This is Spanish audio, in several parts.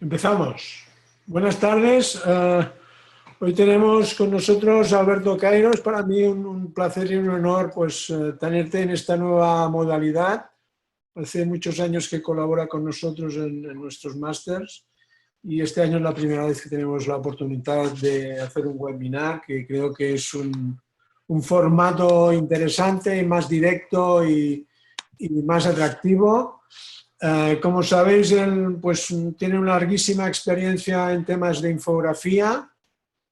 Empezamos. Buenas tardes. Hoy tenemos con nosotros a Alberto Cairo. Es para mí un placer y un honor tenerte en esta nueva modalidad. Hace muchos años que colabora con nosotros en nuestros másters y este año es la primera vez que tenemos la oportunidad de hacer un webinar, que creo que es un formato interesante y más directo y más atractivo. Como sabéis, él tiene una larguísima experiencia en temas de infografía,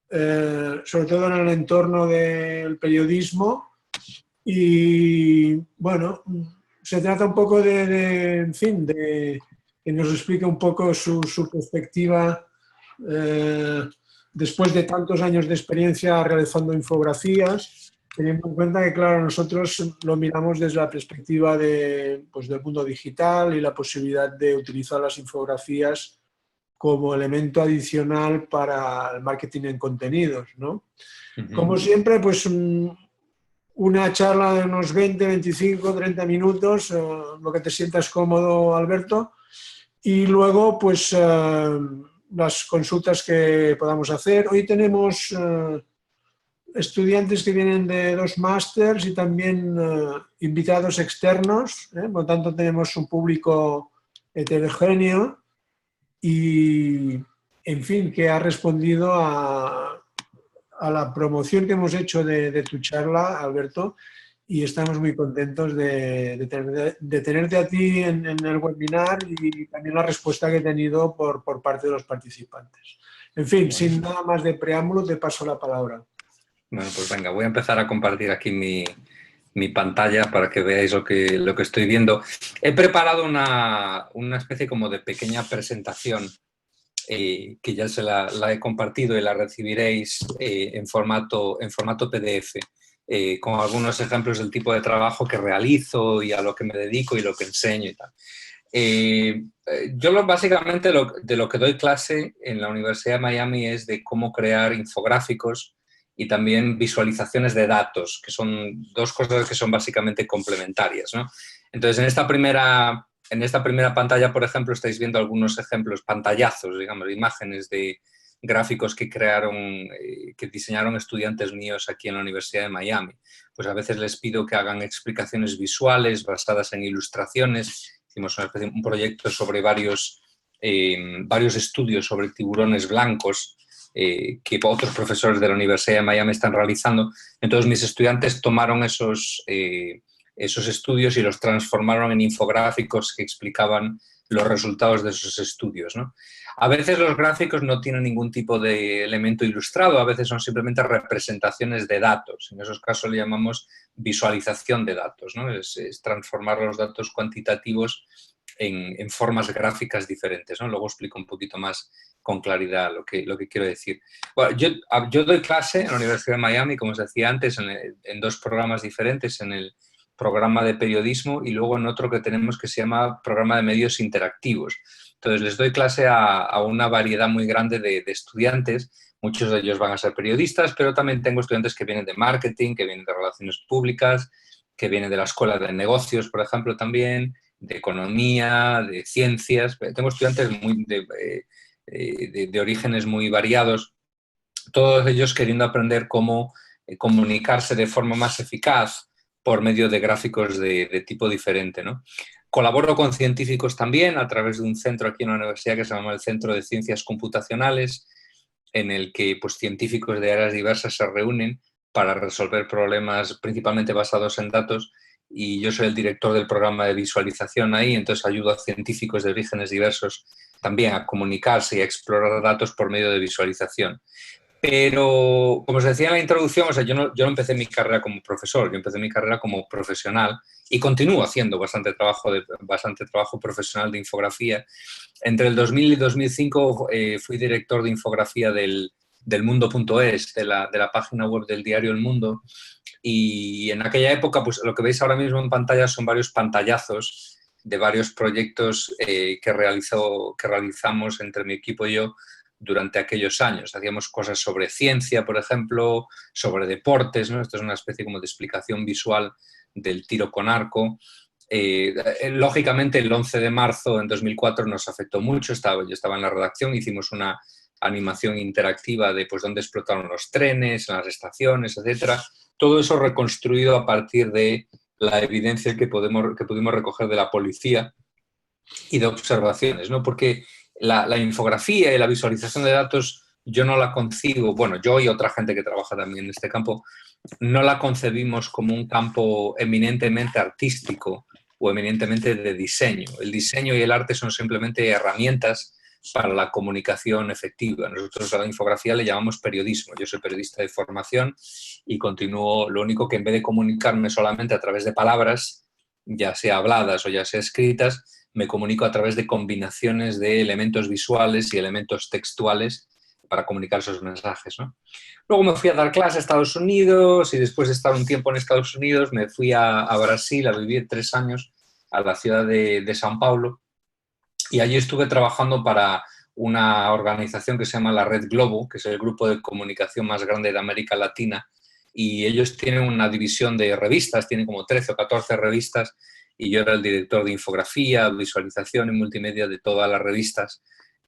sobre todo en el entorno del periodismo. Y bueno, se trata un poco en fin, de que nos explique un poco su perspectiva después de tantos años de experiencia realizando infografías, teniendo en cuenta que, claro, nosotros lo miramos desde la perspectiva del mundo digital y la posibilidad de utilizar las infografías como elemento adicional para el marketing en contenidos, ¿no? Como siempre, una charla de unos 20, 25, 30 minutos, lo que te sientas cómodo, Alberto, y luego las consultas que podamos hacer. Hoy tenemos estudiantes que vienen de 2 másters y también invitados externos, por lo tanto tenemos un público heterogéneo y, en fin, que ha respondido a la promoción que hemos hecho de tu charla, Alberto, y estamos muy contentos de tenerte a ti en el webinar y también la respuesta que he tenido por parte de los participantes. En fin, sin nada más de preámbulo, te paso la palabra. Bueno, pues venga, voy a empezar a compartir aquí mi pantalla para que veáis lo que estoy viendo. He preparado una especie como de pequeña presentación que ya la he compartido y la recibiréis en formato PDF, con algunos ejemplos del tipo de trabajo que realizo y a lo que me dedico y lo que enseño y tal. Yo básicamente de lo que doy clase en la Universidad de Miami es de cómo crear infográficos y también visualizaciones de datos, que son dos cosas que son básicamente complementarias, ¿no? Entonces, en esta primera pantalla, por ejemplo, estáis viendo algunos ejemplos, pantallazos, digamos, imágenes de gráficos que que diseñaron estudiantes míos aquí en la Universidad de Miami. Pues a veces les pido que hagan explicaciones visuales basadas en ilustraciones. Hicimos un proyecto sobre varios estudios sobre tiburones blancos que otros profesores de la Universidad de Miami están realizando. Entonces, mis estudiantes tomaron esos estudios y los transformaron en infográficos que explicaban los resultados de esos estudios, ¿no? A veces los gráficos no tienen ningún tipo de elemento ilustrado, a veces son simplemente representaciones de datos. En esos casos le llamamos visualización de datos, ¿no? Es transformar los datos cuantitativos en formas gráficas diferentes, ¿no? Luego explico un poquito más con claridad lo que quiero decir. Bueno, yo doy clase en la Universidad de Miami, como os decía antes, en 2 programas diferentes, en el programa de periodismo y luego en otro que tenemos que se llama programa de medios interactivos. Entonces, les doy clase a una variedad muy grande de estudiantes. Muchos de ellos van a ser periodistas, pero también tengo estudiantes que vienen de marketing, que vienen de relaciones públicas, que vienen de la escuela de negocios, por ejemplo, también, de economía, de ciencias. Tengo estudiantes de orígenes muy variados, todos ellos queriendo aprender cómo comunicarse de forma más eficaz por medio de gráficos de tipo diferente, ¿no? Colaboro con científicos también a través de un centro aquí en la universidad que se llama el Centro de Ciencias Computacionales, en el que científicos de áreas diversas se reúnen para resolver problemas principalmente basados en datos, y yo soy el director del programa de visualización ahí, entonces ayudo a científicos de orígenes diversos también a comunicarse y a explorar datos por medio de visualización. Pero, como os decía en la introducción, o sea, yo no empecé mi carrera como profesor, yo empecé mi carrera como profesional y continúo haciendo bastante trabajo profesional de infografía. Entre el 2000 y 2005 fui director de infografía del Mundo.es, de la página web del diario El Mundo, y en aquella época, pues lo que veis ahora mismo en pantalla son varios pantallazos de varios proyectos que realizamos entre mi equipo y yo durante aquellos años. Hacíamos cosas sobre ciencia, por ejemplo, sobre deportes, ¿no? Esto es una especie como de explicación visual del tiro con arco. Lógicamente, el 11 de marzo en 2004 nos afectó mucho. Yo estaba en la redacción, hicimos una animación interactiva de pues, dónde explotaron los trenes, en las estaciones, etcétera. Todo eso reconstruido a partir de la evidencia que pudimos recoger de la policía y de observaciones, ¿no? Porque la infografía y la visualización de datos yo no la concibo, bueno, yo y otra gente que trabaja también en este campo, no la concebimos como un campo eminentemente artístico o eminentemente de diseño. El diseño y el arte son simplemente herramientas para la comunicación efectiva. Nosotros a la infografía le llamamos periodismo. Yo soy periodista de formación y continúo, lo único que en vez de comunicarme solamente a través de palabras, ya sea habladas o ya sea escritas, me comunico a través de combinaciones de elementos visuales y elementos textuales para comunicar esos mensajes, ¿no? Luego me fui a dar clase a Estados Unidos y después de estar un tiempo en Estados Unidos me fui a Brasil a vivir 3 años a la ciudad de São Paulo y allí estuve trabajando para una organización que se llama la Red Globo, que es el grupo de comunicación más grande de América Latina, y ellos tienen una división de revistas, tienen como 13 o 14 revistas y yo era el director de infografía, visualización y multimedia de todas las revistas.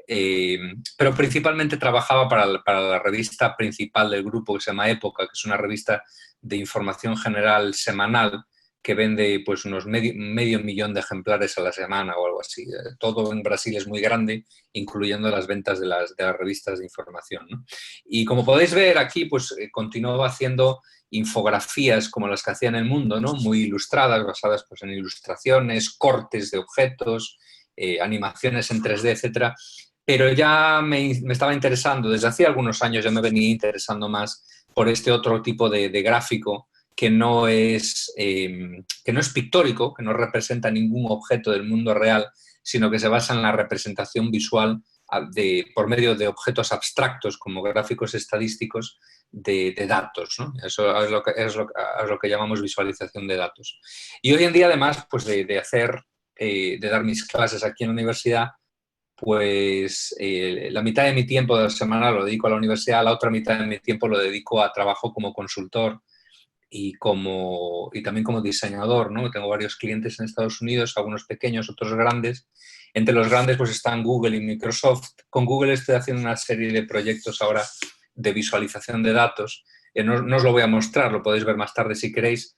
Pero principalmente trabajaba para la revista principal del grupo que se llama Época, que es una revista de información general semanal que vende pues unos medio millón de ejemplares a la semana o algo así. Todo en Brasil es muy grande, incluyendo las ventas de las revistas de información, ¿no? Y como podéis ver aquí, pues continuó haciendo infografías como las que hacía en el mundo, ¿no? Muy ilustradas, basadas pues, en ilustraciones, cortes de objetos, animaciones en 3D, etcétera. Pero ya me estaba interesando, desde hacía algunos años ya me venía interesando más por este otro tipo de gráfico que no es pictórico, que no representa ningún objeto del mundo real, sino que se basa en la representación visual por medio de objetos abstractos como gráficos estadísticos de datos, ¿no? Eso es lo que llamamos visualización de datos. Y hoy en día, además pues de dar mis clases aquí en la universidad, pues la mitad de mi tiempo de la semana lo dedico a la universidad, la otra mitad de mi tiempo lo dedico a trabajo como consultor y también como diseñador, ¿no? Tengo varios clientes en Estados Unidos, algunos pequeños, otros grandes. Entre los grandes pues están Google y Microsoft. Con Google estoy haciendo una serie de proyectos ahora de visualización de datos. No os lo voy a mostrar, lo podéis ver más tarde si queréis.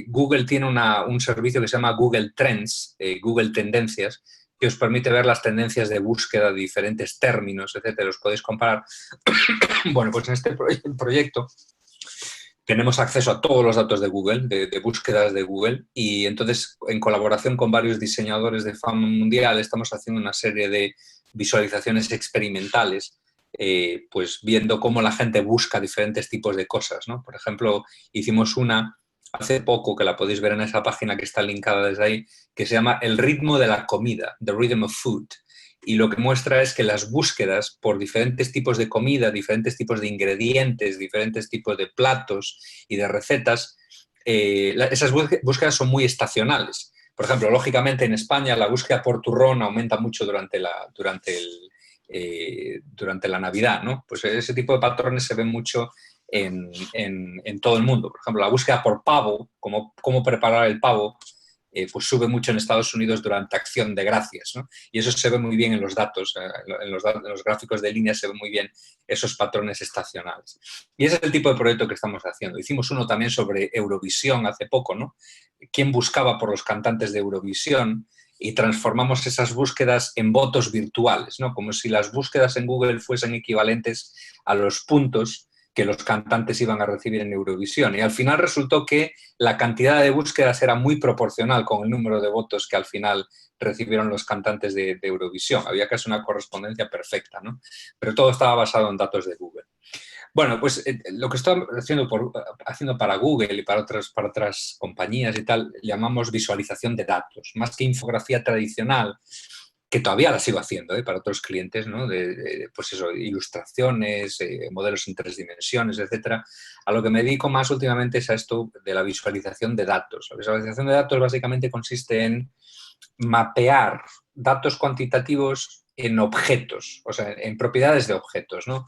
Google tiene un servicio que se llama Google Trends, Google Tendencias, que os permite ver las tendencias de búsqueda de diferentes términos, etcétera. Los podéis comparar. Bueno, pues en este proyecto tenemos acceso a todos los datos de Google, de búsquedas de Google, y entonces, en colaboración con varios diseñadores de fama mundial, estamos haciendo una serie de visualizaciones experimentales, pues viendo cómo la gente busca diferentes tipos de cosas, ¿no? Por ejemplo, hicimos una hace poco, que la podéis ver en esa página que está linkada desde ahí, que se llama El ritmo de la comida, The Rhythm of Food. Y lo que muestra es que las búsquedas por diferentes tipos de comida, diferentes tipos de ingredientes, diferentes tipos de platos y de recetas, esas búsquedas son muy estacionales. Por ejemplo, lógicamente en España la búsqueda por turrón aumenta mucho durante la Navidad, ¿no? Pues ese tipo de patrones se ven mucho en todo el mundo. Por ejemplo, la búsqueda por pavo, cómo preparar el pavo, pues sube mucho en Estados Unidos durante Acción de Gracias, ¿no? Y eso se ve muy bien en los datos, en los gráficos de línea se ven muy bien esos patrones estacionales. Y ese es el tipo de proyecto que estamos haciendo. Hicimos uno también sobre Eurovisión hace poco, ¿no? ¿Quién buscaba por los cantantes de Eurovisión? Y transformamos esas búsquedas en votos virtuales, ¿no? Como si las búsquedas en Google fuesen equivalentes a los puntos que los cantantes iban a recibir en Eurovisión. Y al final resultó que la cantidad de búsquedas era muy proporcional con el número de votos que al final recibieron los cantantes de Eurovisión. Había casi una correspondencia perfecta, ¿no? Pero todo estaba basado en datos de Google. Bueno, pues lo que estoy haciendo para Google y para otras compañías y tal, llamamos visualización de datos, más que infografía tradicional, que todavía la sigo haciendo para otros clientes, ¿no? Pues eso, ilustraciones, modelos en 3 dimensiones, etcétera. A lo que me dedico más últimamente es a esto de la visualización de datos. La visualización de datos básicamente consiste en mapear datos cuantitativos en objetos, o sea, en propiedades de objetos, ¿no?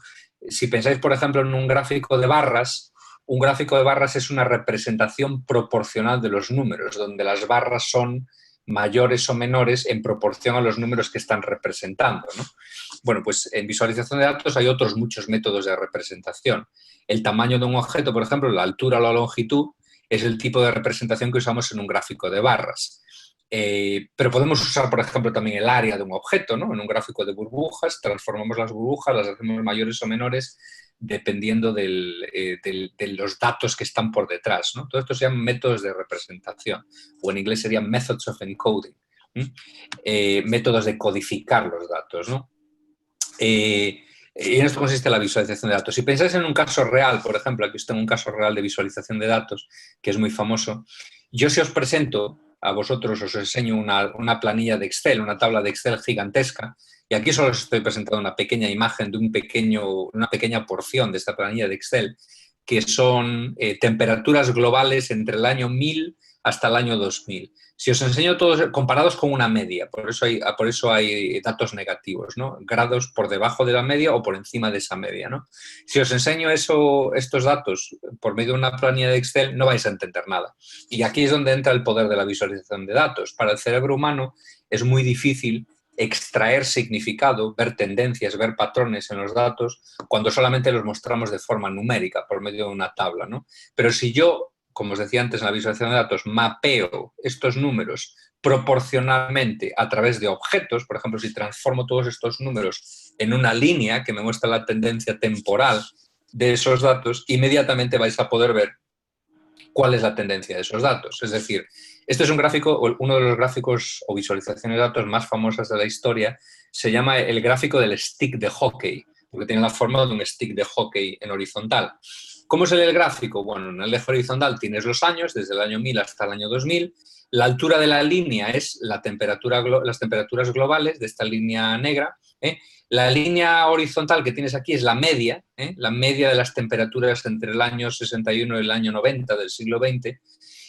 Si pensáis, por ejemplo, en un gráfico de barras, un gráfico de barras es una representación proporcional de los números, donde las barras son mayores o menores en proporción a los números que están representando, ¿no? Bueno, pues en visualización de datos hay otros muchos métodos de representación. El tamaño de un objeto, por ejemplo, la altura o la longitud, es el tipo de representación que usamos en un gráfico de barras. Pero podemos usar, por ejemplo, también el área de un objeto, ¿no? En un gráfico de burbujas, transformamos las burbujas, las hacemos mayores o menores, dependiendo de los datos que están por detrás, ¿no? Todo esto se llaman métodos de representación, o en inglés serían methods of encoding, métodos de codificar los datos, ¿no? Y en esto consiste la visualización de datos. Si pensáis en un caso real, por ejemplo, aquí os tengo un caso real de visualización de datos, que es muy famoso. Yo si os presento a vosotros, os enseño una planilla de Excel, una tabla de Excel gigantesca, y aquí solo os estoy presentando una pequeña imagen de una pequeña porción de esta planilla de Excel, que son temperaturas globales entre el año 1000 hasta el año 2000. Si os enseño todos comparados con una media, por eso hay datos negativos, ¿no? Grados por debajo de la media o por encima de esa media, ¿no? Si os enseño estos datos por medio de una planilla de Excel, no vais a entender nada. Y aquí es donde entra el poder de la visualización de datos. Para el cerebro humano es muy difícil extraer significado, ver tendencias, ver patrones en los datos, cuando solamente los mostramos de forma numérica, por medio de una tabla, ¿no? Pero si yo, como os decía antes en la visualización de datos, mapeo estos números proporcionalmente a través de objetos, por ejemplo, si transformo todos estos números en una línea que me muestra la tendencia temporal de esos datos, inmediatamente vais a poder ver cuál es la tendencia de esos datos. Es decir, este es un gráfico, uno de los gráficos o visualizaciones de datos más famosas de la historia, se llama el gráfico del stick de hockey, porque tiene la forma de un stick de hockey en horizontal. ¿Cómo es el gráfico? Bueno, en el eje horizontal tienes los años, desde el año 1000 hasta el año 2000. La altura de la línea es las temperaturas globales de esta línea negra. La línea horizontal que tienes aquí es la media de las temperaturas entre el año 61 y el año 90 del siglo XX.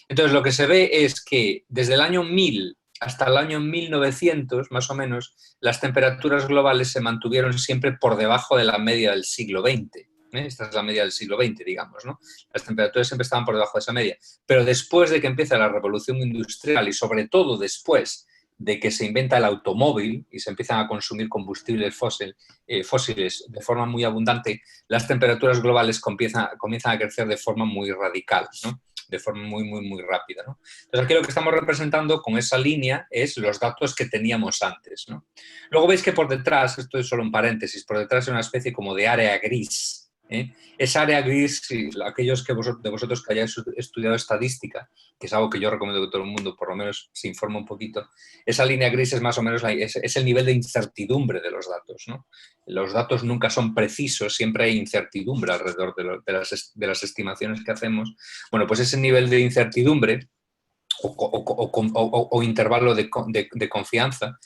Entonces, lo que se ve es que desde el año 1000 hasta el año 1900, más o menos, las temperaturas globales se mantuvieron siempre por debajo de la media del siglo XX. Esta es la media del siglo XX, digamos, ¿no? Las temperaturas siempre estaban por debajo de esa media. Pero después de que empieza la revolución industrial y sobre todo después de que se inventa el automóvil y se empiezan a consumir combustibles fósiles de forma muy abundante, las temperaturas globales comienzan a crecer de forma muy radical, ¿no? De forma muy rápida, ¿no? Entonces aquí lo que estamos representando con esa línea es los datos que teníamos antes, ¿no? Luego veis que por detrás, esto es solo un paréntesis, por detrás es una especie como de área gris. Esa área gris, si aquellos de vosotros que hayáis estudiado estadística, que es algo que yo recomiendo que todo el mundo por lo menos se informe un poquito, esa línea gris es más o menos es el nivel de incertidumbre de los datos, ¿no? Los datos nunca son precisos, siempre hay incertidumbre alrededor de las estimaciones que hacemos. Bueno, pues ese nivel de incertidumbre o intervalo de confianza,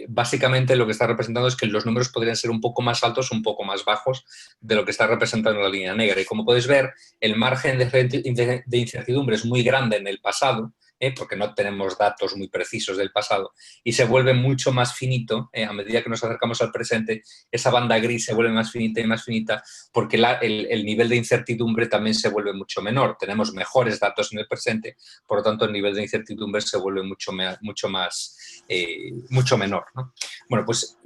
básicamente lo que está representando es que los números podrían ser un poco más altos o un poco más bajos de lo que está representando la línea negra. Y como podéis ver, el margen de incertidumbre es muy grande en el pasado, porque no tenemos datos muy precisos del pasado, y se vuelve mucho más finito, a medida que nos acercamos al presente, esa banda gris se vuelve más finita y más finita, porque el nivel de incertidumbre también se vuelve mucho menor. Tenemos mejores datos en el presente, por lo tanto el nivel de incertidumbre se vuelve mucho menor, ¿no? Bueno, pues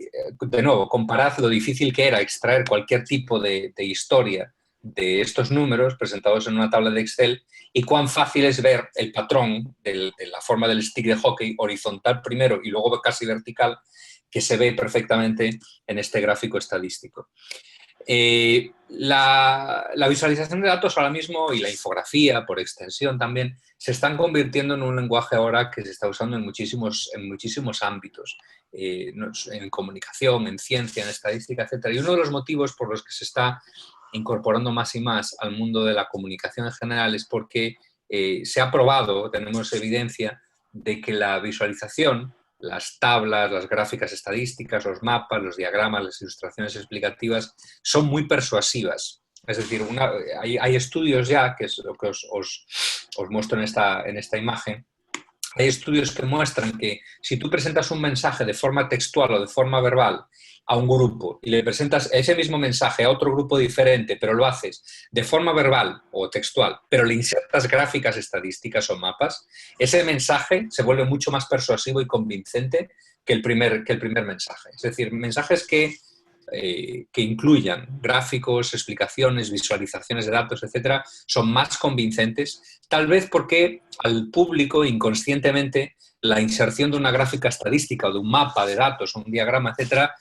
de nuevo, comparad lo difícil que era extraer cualquier tipo de historia de estos números presentados en una tabla de Excel y cuán fácil es ver el patrón de la forma del stick de hockey horizontal primero y luego casi vertical, que se ve perfectamente en este gráfico estadístico. La visualización de datos ahora mismo y la infografía, por extensión también, se están convirtiendo en un lenguaje ahora que se está usando en muchísimos ámbitos, en comunicación, en ciencia, en estadística, etc. Y uno de los motivos por los que se está incorporando más y más al mundo de la comunicación en general es porque se ha probado, tenemos evidencia de que la visualización, las tablas, las gráficas estadísticas, los mapas, los diagramas, las ilustraciones explicativas son muy persuasivas. Es decir, hay estudios ya, que es lo que os muestro en esta imagen, hay estudios que muestran que si tú presentas un mensaje de forma textual o de forma verbal a un grupo y le presentas ese mismo mensaje a otro grupo diferente, pero lo haces de forma verbal o textual, pero le insertas gráficas estadísticas o mapas, ese mensaje se vuelve mucho más persuasivo y convincente que el primer mensaje. Es decir, mensajes que incluyan gráficos, explicaciones, visualizaciones de datos, etcétera, son más convincentes, tal vez porque al público inconscientemente la inserción de una gráfica estadística o de un mapa de datos, un diagrama, etcétera,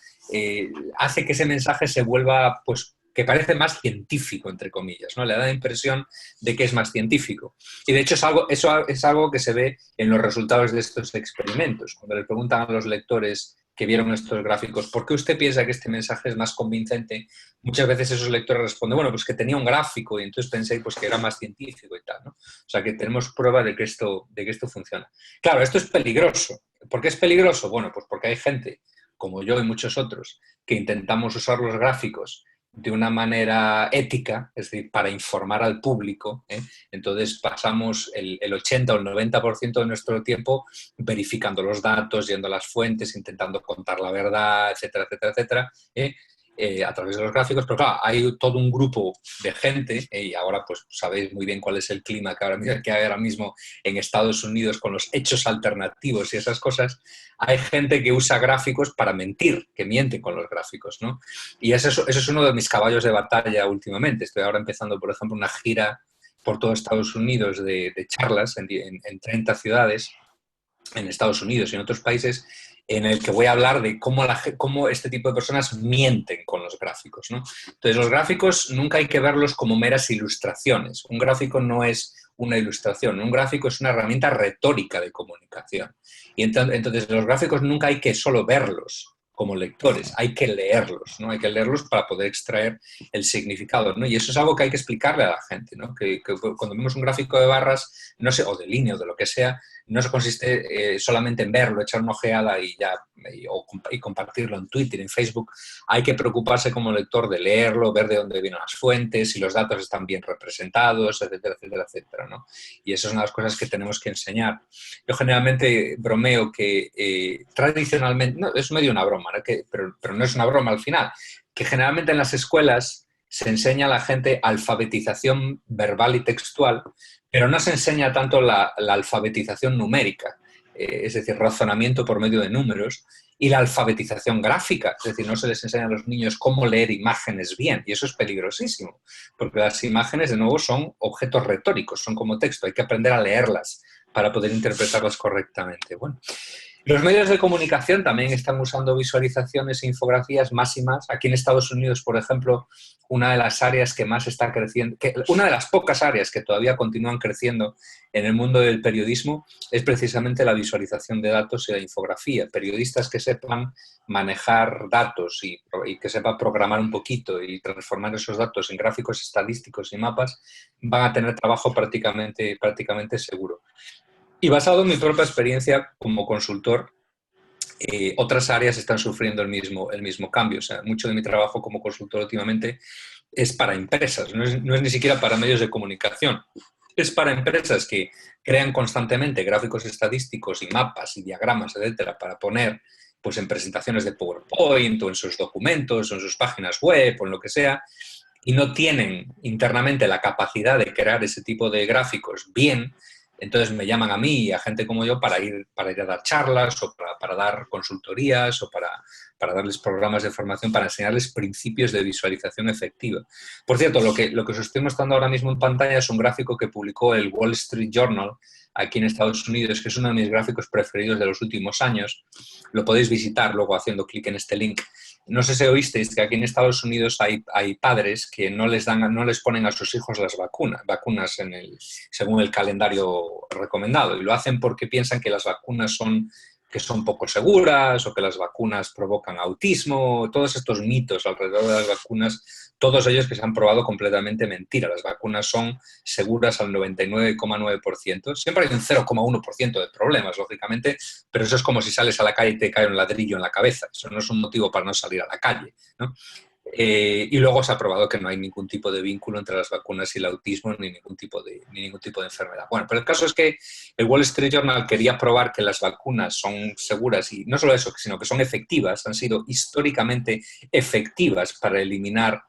hace que ese mensaje se vuelva, pues, que parece más científico, entre comillas, ¿no? Le da la impresión de que es más científico. Y de hecho eso es algo que se ve en los resultados de estos experimentos. Cuando les preguntan a los lectores que vieron estos gráficos, ¿por qué usted piensa que este mensaje es más convincente? Muchas veces esos lectores responden, bueno, pues que tenía un gráfico y entonces pensé pues, que era más científico y tal, ¿no? O sea, que tenemos prueba de que esto funciona. Claro, esto es peligroso. ¿Por qué es peligroso? Bueno, pues porque hay gente, como yo y muchos otros, que intentamos usar los gráficos de una manera ética, es decir, para informar al público, ¿eh? Entonces pasamos el 80 o el 90% de nuestro tiempo verificando los datos, yendo a las fuentes, intentando contar la verdad, etcétera, etcétera, etcétera, a través de los gráficos, pero claro, hay todo un grupo de gente, y ahora pues sabéis muy bien cuál es el clima que hay ahora mismo en Estados Unidos con los hechos alternativos y esas cosas. Hay gente que usa gráficos para mentir, que mienten con los gráficos, ¿no? Y eso es uno de mis caballos de batalla últimamente. Estoy ahora empezando, por ejemplo, una gira por todo Estados Unidos de charlas en 30 ciudades en Estados Unidos y en otros países, en el que voy a hablar de cómo este tipo de personas mienten con los gráficos, ¿no? Entonces, los gráficos nunca hay que verlos como meras ilustraciones. Un gráfico no es una ilustración, un gráfico es una herramienta retórica de comunicación. Y entonces los gráficos nunca hay que solo verlos como lectores, hay que leerlos, ¿no? Hay que leerlos para poder extraer el significado, ¿no? Y eso es algo que hay que explicarle a la gente, ¿no? Que cuando vemos un gráfico de barras, no sé, o de línea o de lo que sea, no se consiste solamente en verlo, echar una ojeada y ya y compartirlo en Twitter, en Facebook. Hay que preocuparse como lector de leerlo, ver de dónde vienen las fuentes, si los datos están bien representados, etcétera, etcétera, etcétera, ¿no? Y eso es una de las cosas que tenemos que enseñar. Yo generalmente bromeo que tradicionalmente, no, es medio una broma, ¿no? Pero no es una broma al final, que generalmente en las escuelas se enseña a la gente alfabetización verbal y textual, pero no se enseña tanto la alfabetización numérica, es decir, razonamiento por medio de números, y la alfabetización gráfica, es decir, no se les enseña a los niños cómo leer imágenes bien, y eso es peligrosísimo, porque las imágenes, de nuevo, son objetos retóricos, son como texto, hay que aprender a leerlas para poder interpretarlas correctamente. Bueno, los medios de comunicación también están usando visualizaciones e infografías más y más. Aquí en Estados Unidos, por ejemplo, una de las áreas que más está creciendo, una de las pocas áreas que todavía continúan creciendo en el mundo del periodismo es precisamente la visualización de datos y la infografía. Periodistas que sepan manejar datos y que sepan programar un poquito y transformar esos datos en gráficos estadísticos y mapas van a tener trabajo prácticamente seguro. Y basado en mi propia experiencia como consultor, otras áreas están sufriendo el mismo cambio. O sea, mucho de mi trabajo como consultor últimamente es para empresas, no es ni siquiera para medios de comunicación. Es para empresas que crean constantemente gráficos estadísticos y mapas y diagramas, etcétera, para poner pues, en presentaciones de PowerPoint o en sus documentos o en sus páginas web o en lo que sea, y no tienen internamente la capacidad de crear ese tipo de gráficos bien. Entonces me llaman a mí y a gente como yo para ir a dar charlas o para dar consultorías o para darles programas de formación para enseñarles principios de visualización efectiva. Por cierto, lo que os estoy mostrando ahora mismo en pantalla es un gráfico que publicó el Wall Street Journal aquí en Estados Unidos, que es uno de mis gráficos preferidos de los últimos años. Lo podéis visitar luego haciendo clic en este link. No sé si oísteis que aquí en Estados Unidos hay padres que no les ponen a sus hijos las vacunas según el calendario recomendado, y lo hacen porque piensan que las vacunas son poco seguras o que las vacunas provocan autismo, todos estos mitos alrededor de las vacunas, todos ellos que se han probado completamente mentira. Las vacunas son seguras al 99,9%. Siempre hay un 0,1% de problemas, lógicamente, pero eso es como si sales a la calle y te cae un ladrillo en la cabeza. Eso no es un motivo para no salir a la calle, ¿no? Y luego se ha probado que no hay ningún tipo de vínculo entre las vacunas y el autismo ni ningún tipo de enfermedad. Bueno, pero el caso es que el Wall Street Journal quería probar que las vacunas son seguras y no solo eso, sino que son efectivas, han sido históricamente efectivas para eliminar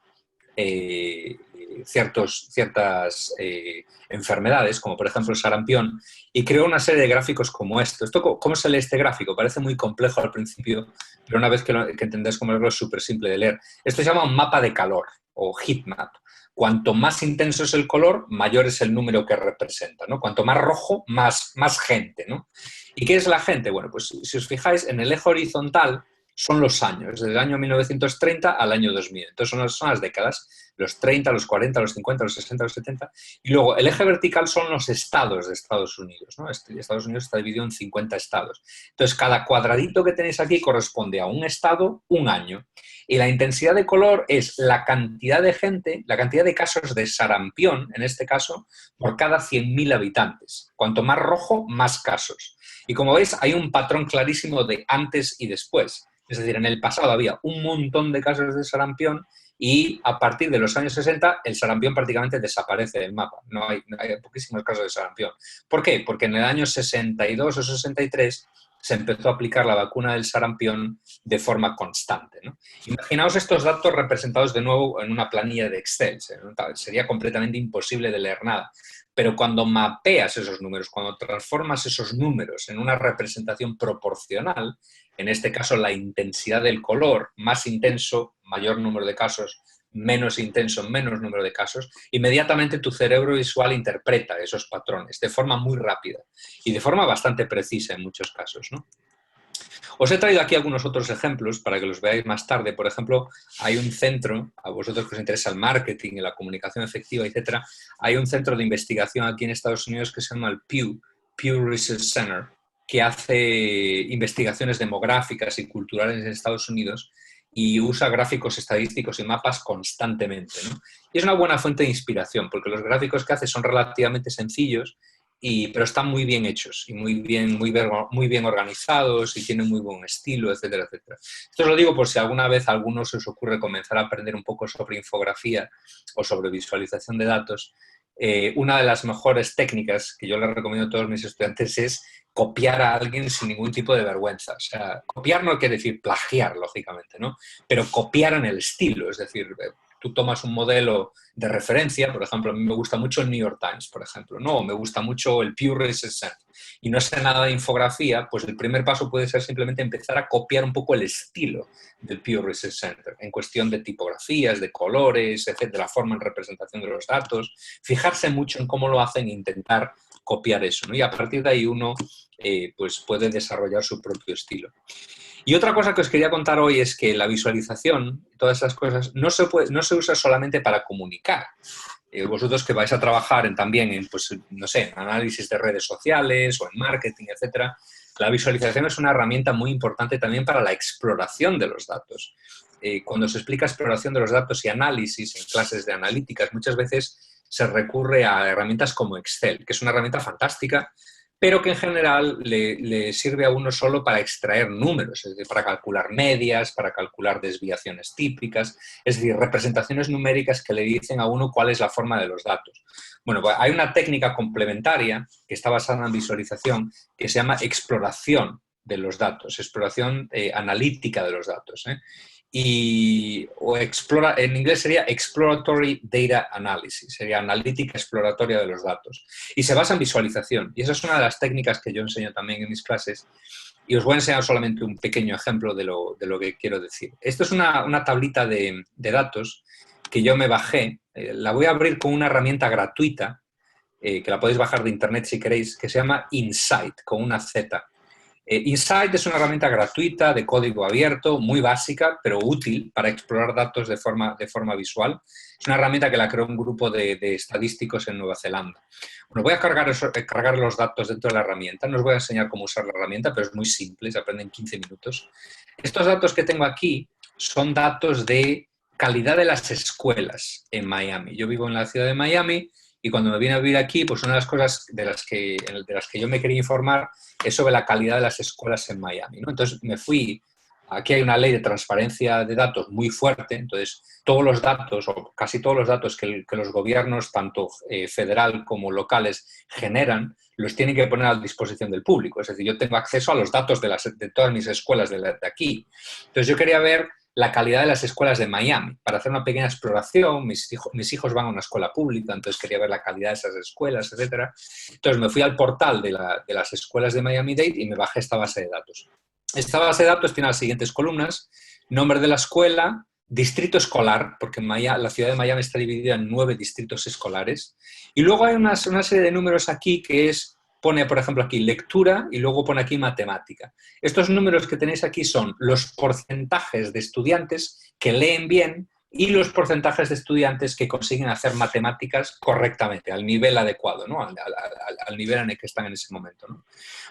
ciertas enfermedades, como por ejemplo el sarampión, y creó una serie de gráficos como esto. ¿Cómo se lee este gráfico? Parece muy complejo al principio, pero una vez que entendés cómo leerlo es súper simple de leer. Esto se llama un mapa de calor o heat map. Cuanto más intenso es el color, mayor es el número que representa, ¿no? Cuanto más rojo, más gente, ¿no? ¿Y qué es la gente? Bueno, pues si os fijáis, en el eje horizontal son los años, desde el año 1930 al año 2000. Entonces son las décadas, los 30, los 40, los 50, los 60, los 70. Y luego el eje vertical son los estados de Estados Unidos, ¿no? Estados Unidos está dividido en 50 estados. Entonces cada cuadradito que tenéis aquí corresponde a un estado, un año. Y la intensidad de color es la cantidad de gente, la cantidad de casos de sarampión, en este caso, por cada 100.000 habitantes. Cuanto más rojo, más casos. Y como veis, hay un patrón clarísimo de antes y después. Es decir, en el pasado había un montón de casos de sarampión y a partir de los años 60 el sarampión prácticamente desaparece del mapa. No hay poquísimos casos de sarampión. ¿Por qué? Porque en el año 62 o 63 se empezó a aplicar la vacuna del sarampión de forma constante, ¿no? Imaginaos estos datos representados de nuevo en una planilla de Excel. Sería completamente imposible de leer nada. Pero cuando mapeas esos números, cuando transformas esos números en una representación proporcional, en este caso la intensidad del color, más intenso, mayor número de casos, menos intenso, menos número de casos, inmediatamente tu cerebro visual interpreta esos patrones de forma muy rápida y de forma bastante precisa en muchos casos, ¿no? Os he traído aquí algunos otros ejemplos para que los veáis más tarde. Por ejemplo, hay un centro, a vosotros que os interesa el marketing y la comunicación efectiva, etcétera, hay un centro de investigación aquí en Estados Unidos que se llama el Pew Research Center, que hace investigaciones demográficas y culturales en Estados Unidos y usa gráficos estadísticos y mapas constantemente, ¿no? Y es una buena fuente de inspiración, porque los gráficos que hace son relativamente sencillos, pero están muy bien hechos y muy bien organizados y tienen muy buen estilo, etcétera, etcétera. Esto os lo digo por si alguna vez a alguno se os ocurre comenzar a aprender un poco sobre infografía o sobre visualización de datos. Una de las mejores técnicas que yo les recomiendo a todos mis estudiantes es copiar a alguien sin ningún tipo de vergüenza. O sea, copiar no quiere decir plagiar, lógicamente, ¿no? Pero copiar en el estilo, es decir, tú tomas un modelo de referencia, por ejemplo, a mí me gusta mucho el New York Times, por ejemplo, no, me gusta mucho el Pew Research Center, y no sé nada de infografía, pues el primer paso puede ser simplemente empezar a copiar un poco el estilo del Pew Research Center, en cuestión de tipografías, de colores, etcétera, la forma en representación de los datos, fijarse mucho en cómo lo hacen e intentar copiar eso, ¿no? Y a partir de ahí uno pues puede desarrollar su propio estilo. Y otra cosa que os quería contar hoy es que la visualización, todas esas cosas, no se usa solamente para comunicar. Vosotros que vais a trabajar también en, pues, no sé, en análisis de redes sociales o en marketing, etcétera, la visualización es una herramienta muy importante también para la exploración de los datos. Cuando se explica exploración de los datos y análisis en clases de analíticas, muchas veces se recurre a herramientas como Excel, que es una herramienta fantástica, pero que en general le sirve a uno solo para extraer números, es decir, para calcular medias, para calcular desviaciones típicas, es decir, representaciones numéricas que le dicen a uno cuál es la forma de los datos. Bueno, pues hay una técnica complementaria que está basada en visualización que se llama exploración de los datos, exploración analítica de los datos, en inglés sería Exploratory Data Analysis, sería analítica exploratoria de los datos. Y se basa en visualización. Y esa es una de las técnicas que yo enseño también en mis clases. Y os voy a enseñar solamente un pequeño ejemplo de lo que quiero decir. Esto es una tablita de datos que yo me bajé. La voy a abrir con una herramienta gratuita, que la podéis bajar de internet si queréis, que se llama Insight, con una Z. Insight es una herramienta gratuita de código abierto, muy básica, pero útil para explorar datos de forma visual. Es una herramienta que la creó un grupo de estadísticos en Nueva Zelanda. Bueno, voy a cargar los datos dentro de la herramienta. No os voy a enseñar cómo usar la herramienta, pero es muy simple, se aprende en 15 minutos. Estos datos que tengo aquí son datos de calidad de las escuelas en Miami. Yo vivo en la ciudad de Miami y cuando me vine a vivir aquí, pues una de las cosas de las que yo me quería informar es sobre la calidad de las escuelas en Miami, ¿no? Entonces me fui aquí hay una ley de transparencia de datos muy fuerte, entonces todos los datos, o casi todos los datos que los gobiernos, tanto federal como locales, generan, los tienen que poner a disposición del público. Es decir, yo tengo acceso a los datos de todas mis escuelas de aquí. Entonces yo quería ver la calidad de las escuelas de Miami para hacer una pequeña exploración. Mis hijos van a una escuela pública, entonces quería ver la calidad de esas escuelas, etc. Entonces me fui al portal de las escuelas de Miami-Dade y me bajé esta base de datos. Esta base de datos tiene las siguientes columnas: nombre de la escuela, distrito escolar, porque la ciudad de Miami está dividida en 9 distritos escolares, y luego hay una serie de números aquí que pone, por ejemplo, aquí lectura y luego pone aquí matemática. Estos números que tenéis aquí son los porcentajes de estudiantes que leen bien y los porcentajes de estudiantes que consiguen hacer matemáticas correctamente, al nivel adecuado, ¿no? Al nivel en el que están en ese momento, ¿no?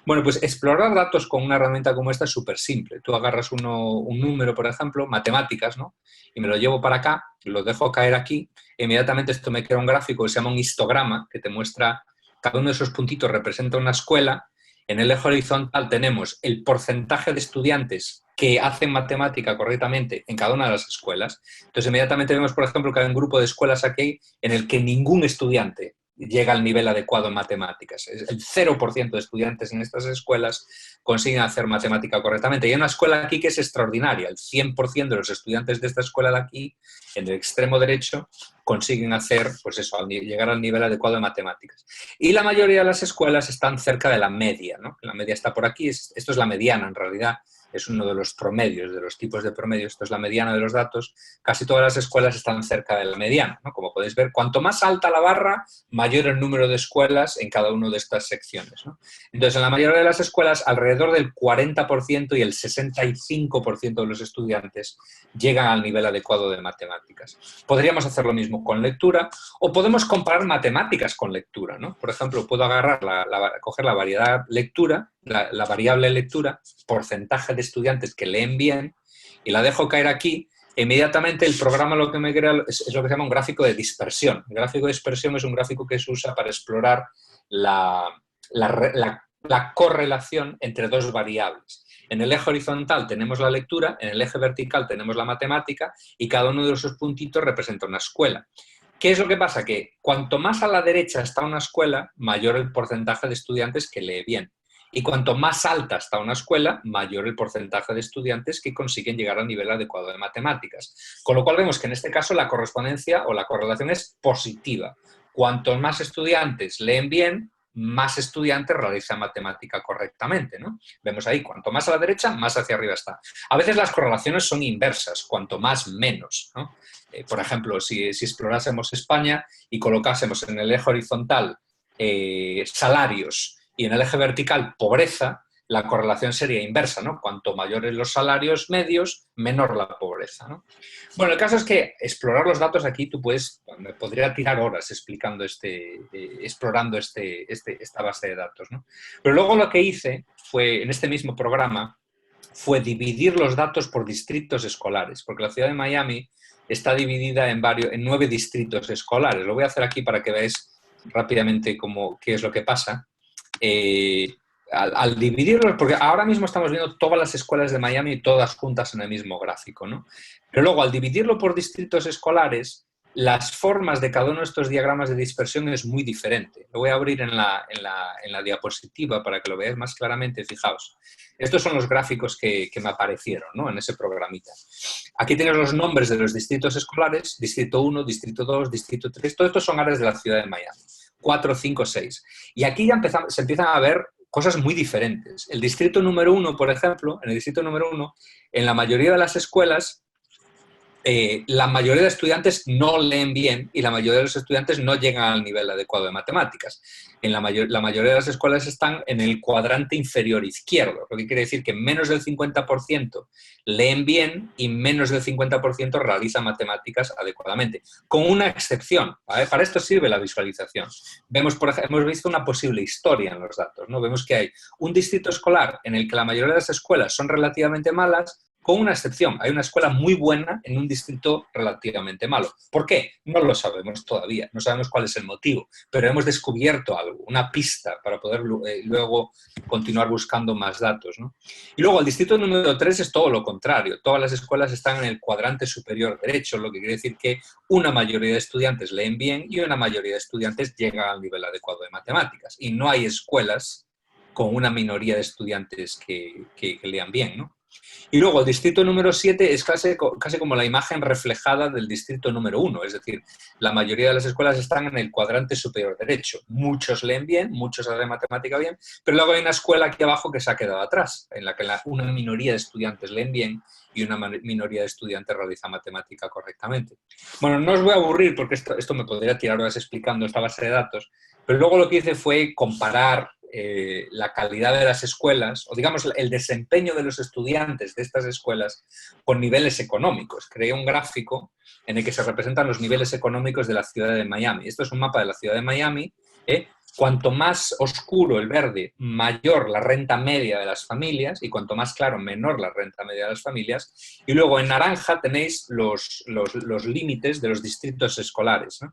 Bueno, pues explorar datos con una herramienta como esta es súper simple. Tú agarras un número, por ejemplo, matemáticas, ¿no? Y me lo llevo para acá, lo dejo caer aquí, e inmediatamente esto me crea un gráfico que se llama un histograma, que te muestra cada uno de esos puntitos representa una escuela. En el eje horizontal tenemos el porcentaje de estudiantes que hacen matemática correctamente en cada una de las escuelas. Entonces, inmediatamente vemos, por ejemplo, que hay un grupo de escuelas aquí en el que ningún estudiante llega al nivel adecuado en matemáticas. El 0% de estudiantes en estas escuelas consiguen hacer matemática correctamente. Y hay una escuela aquí que es extraordinaria. El 100% de los estudiantes de esta escuela de aquí, en el extremo derecho, consiguen hacer, pues eso, llegar al nivel adecuado de matemáticas. Y la mayoría de las escuelas están cerca de la media, ¿no? La media está por aquí. Esto es la mediana, en realidad. Es uno de los promedios, de los tipos de promedios. Esto es la mediana de los datos. Casi todas las escuelas están cerca de la mediana, ¿no? Como podéis ver, cuanto más alta la barra, mayor el número de escuelas en cada una de estas secciones, ¿no? Entonces, en la mayoría de las escuelas, alrededor del 40% y el 65% de los estudiantes llegan al nivel adecuado de matemáticas. Podríamos hacer lo mismo con lectura, o podemos comparar matemáticas con lectura, ¿no? Por ejemplo, puedo agarrar coger la variedad lectura, la variable lectura, porcentaje de estudiantes que leen bien, y la dejo caer aquí. Inmediatamente el programa lo que me crea es lo que se llama un gráfico de dispersión. El gráfico de dispersión es un gráfico que se usa para explorar la correlación entre dos variables. En el eje horizontal tenemos la lectura, en el eje vertical tenemos la matemática, y cada uno de esos puntitos representa una escuela. ¿Qué es lo que pasa? Que cuanto más a la derecha está una escuela, mayor el porcentaje de estudiantes que lee bien. Y cuanto más alta está una escuela, mayor el porcentaje de estudiantes que consiguen llegar al nivel adecuado de matemáticas. Con lo cual vemos que en este caso la correspondencia o la correlación es positiva. Cuantos más estudiantes leen bien, más estudiantes realizan matemática correctamente, ¿no? Vemos ahí, cuanto más a la derecha, más hacia arriba está. A veces las correlaciones son inversas, cuanto más, menos, ¿no? Por ejemplo, si explorásemos España y colocásemos en el eje horizontal salarios y en el eje vertical pobreza, la correlación sería inversa, ¿no? Cuanto mayores los salarios medios, menor la pobreza, ¿no? Bueno, el caso es que explorar los datos aquí, me podría tirar horas explicando explorando esta base de datos, ¿no? Pero luego lo que hice fue, en este mismo programa, fue dividir los datos por distritos escolares, porque la ciudad de Miami está dividida en 9 distritos escolares. Lo voy a hacer aquí para que veáis rápidamente qué es lo que pasa. Al dividirlos, porque ahora mismo estamos viendo todas las escuelas de Miami todas juntas en el mismo gráfico, ¿no? Pero luego, al dividirlo por distritos escolares, las formas de cada uno de estos diagramas de dispersión es muy diferente. Lo voy a abrir en la diapositiva para que lo veáis más claramente. Fijaos, estos son los gráficos que me aparecieron, ¿no? En ese programita. Aquí tenéis los nombres de los distritos escolares: distrito 1, distrito 2, distrito 3, todos estos son áreas de la ciudad de Miami. 4, 5, 6. Y aquí ya se empiezan a ver cosas muy diferentes. El distrito número 1, por ejemplo, en el distrito número 1, en la mayoría de las escuelas, la mayoría de estudiantes no leen bien y la mayoría de los estudiantes no llegan al nivel adecuado de matemáticas. La mayoría de las escuelas están en el cuadrante inferior izquierdo, lo que quiere decir que menos del 50% leen bien y menos del 50% realizan matemáticas adecuadamente, con una excepción, ¿vale? Para esto sirve la visualización. Vemos, por ejemplo, hemos visto una posible historia en los datos, ¿no? Vemos que hay un distrito escolar en el que la mayoría de las escuelas son relativamente malas, con una excepción. Hay una escuela muy buena en un distrito relativamente malo. ¿Por qué? No lo sabemos todavía, no sabemos cuál es el motivo, pero hemos descubierto algo, una pista para poder luego continuar buscando más datos, ¿no? Y luego el distrito número 3 es todo lo contrario. Todas las escuelas están en el cuadrante superior derecho, lo que quiere decir que una mayoría de estudiantes leen bien y una mayoría de estudiantes llegan al nivel adecuado de matemáticas. Y no hay escuelas con una minoría de estudiantes que lean bien, ¿no? Y luego el distrito número 7 es casi como la imagen reflejada del distrito número 1, es decir, la mayoría de las escuelas están en el cuadrante superior derecho. Muchos leen bien, muchos hacen matemática bien, pero luego hay una escuela aquí abajo que se ha quedado atrás, en la que una minoría de estudiantes leen bien y una minoría de estudiantes realiza matemática correctamente. Bueno, no os voy a aburrir porque esto me podría tirar horas explicando esta base de datos, pero luego lo que hice fue comparar la calidad de las escuelas, o digamos el desempeño de los estudiantes de estas escuelas con niveles económicos. Creé un gráfico en el que se representan los niveles económicos de la ciudad de Miami. Esto es un mapa de la ciudad de Miami. Cuanto más oscuro el verde, mayor la renta media de las familias, y cuanto más claro, menor la renta media de las familias. Y luego en naranja tenéis los límites de los distritos escolares, ¿no?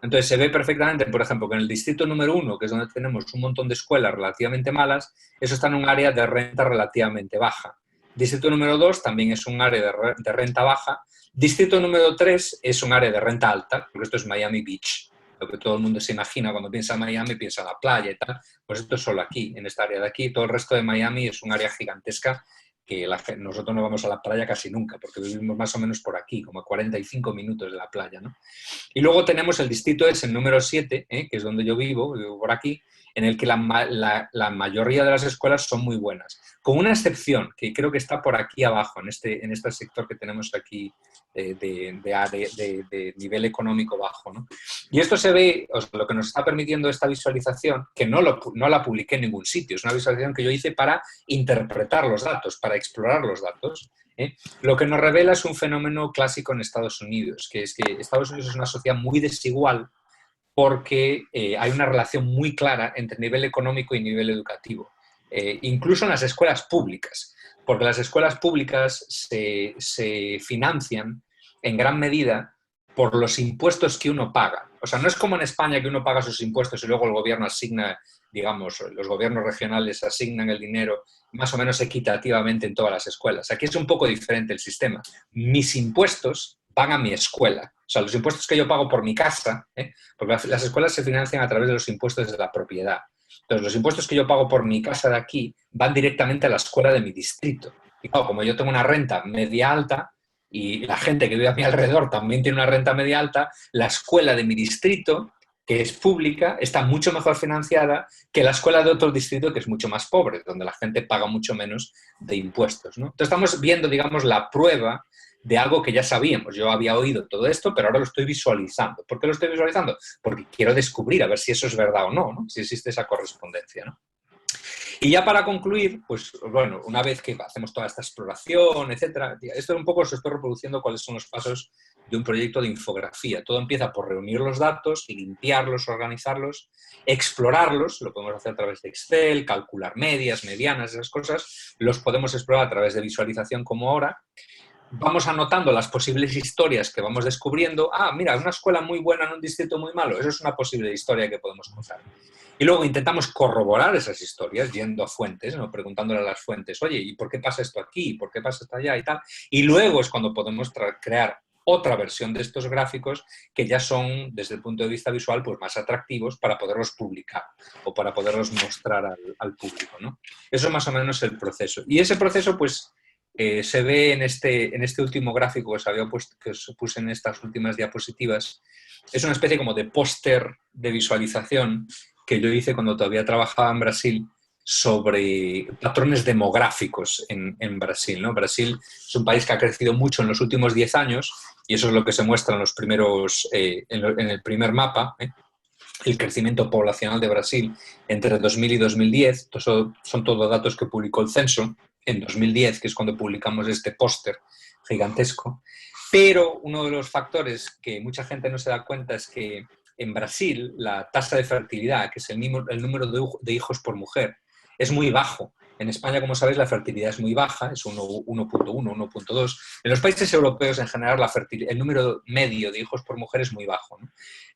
Entonces se ve perfectamente, por ejemplo, que en el distrito número 1, que es donde tenemos un montón de escuelas relativamente malas, eso está en un área de renta relativamente baja. Distrito número 2 también es un área de renta baja. Distrito número 3 es un área de renta alta, porque esto es Miami Beach. Lo que todo el mundo se imagina cuando piensa en Miami, piensa en la playa y tal. Pues esto es solo aquí, en esta área de aquí. Todo el resto de Miami es un área gigantesca que nosotros no vamos a la playa casi nunca, porque vivimos más o menos por aquí, como a 45 minutos de la playa, ¿no? Y luego tenemos el distrito es el número 7, que es donde yo vivo por aquí, en el que la mayoría de las escuelas son muy buenas. Con una excepción, que creo que está por aquí abajo, en este sector que tenemos aquí de nivel económico bajo, ¿no? Y esto se ve, lo que nos está permitiendo esta visualización, que no la publiqué en ningún sitio, es una visualización que yo hice para interpretar los datos, para explorar los datos. Lo que nos revela es un fenómeno clásico en Estados Unidos, que es que Estados Unidos es una sociedad muy desigual porque hay una relación muy clara entre nivel económico y nivel educativo, incluso en las escuelas públicas, porque las escuelas públicas se financian en gran medida por los impuestos que uno paga. O sea, no es como en España que uno paga sus impuestos y luego el gobierno asigna, digamos, los gobiernos regionales asignan el dinero más o menos equitativamente en todas las escuelas. Aquí es un poco diferente el sistema. Mis impuestos van a mi escuela. O sea, los impuestos que yo pago por mi casa, porque las escuelas se financian a través de los impuestos de la propiedad. Entonces, los impuestos que yo pago por mi casa de aquí van directamente a la escuela de mi distrito. Y claro, como yo tengo una renta media alta y la gente que vive a mi alrededor también tiene una renta media alta, la escuela de mi distrito, que es pública, está mucho mejor financiada que la escuela de otro distrito que es mucho más pobre, donde la gente paga mucho menos de impuestos, ¿no? Entonces estamos viendo, digamos, la prueba de algo que ya sabíamos. Yo había oído todo esto, pero ahora lo estoy visualizando. ¿Por qué lo estoy visualizando? Porque quiero descubrir a ver si eso es verdad o no, ¿no? Si existe esa correspondencia, ¿no? Y ya para concluir, pues bueno, una vez que hacemos toda esta exploración, etcétera, esto un poco os estoy reproduciendo cuáles son los pasos de un proyecto de infografía. Todo empieza por reunir los datos, limpiarlos, organizarlos, explorarlos, lo podemos hacer a través de Excel, calcular medias, medianas, esas cosas, los podemos explorar a través de visualización como ahora. Vamos anotando las posibles historias que vamos descubriendo. Ah, mira, una escuela muy buena en un distrito muy malo. Eso es una posible historia que podemos contar. Y luego intentamos corroborar esas historias yendo a fuentes, ¿no? Preguntándole a las fuentes, oye, ¿y por qué pasa esto aquí? ¿Por qué pasa esto allá? Y tal. Y luego es cuando podemos crear otra versión de estos gráficos que ya son, desde el punto de vista visual, pues más atractivos para poderlos publicar o para poderlos mostrar al público, ¿no? Eso es más o menos el proceso. Y ese proceso, pues, se ve en este último gráfico que os puse en estas últimas diapositivas. Es una especie como de póster de visualización que yo hice cuando todavía trabajaba en Brasil sobre patrones demográficos en Brasil, ¿no? Brasil es un país que ha crecido mucho en los últimos 10 años y eso es lo que se muestra en los primeros, en el primer mapa, el crecimiento poblacional de Brasil entre 2000 y 2010. Estos son todos datos que publicó el censo en 2010, que es cuando publicamos este póster gigantesco. Pero uno de los factores que mucha gente no se da cuenta es que en Brasil la tasa de fertilidad, que es el número de hijos por mujer, es muy bajo. En España, como sabéis, la fertilidad es muy baja, es 1.1, 1.2. En los países europeos, en general, el número medio de hijos por mujer es muy bajo, ¿no?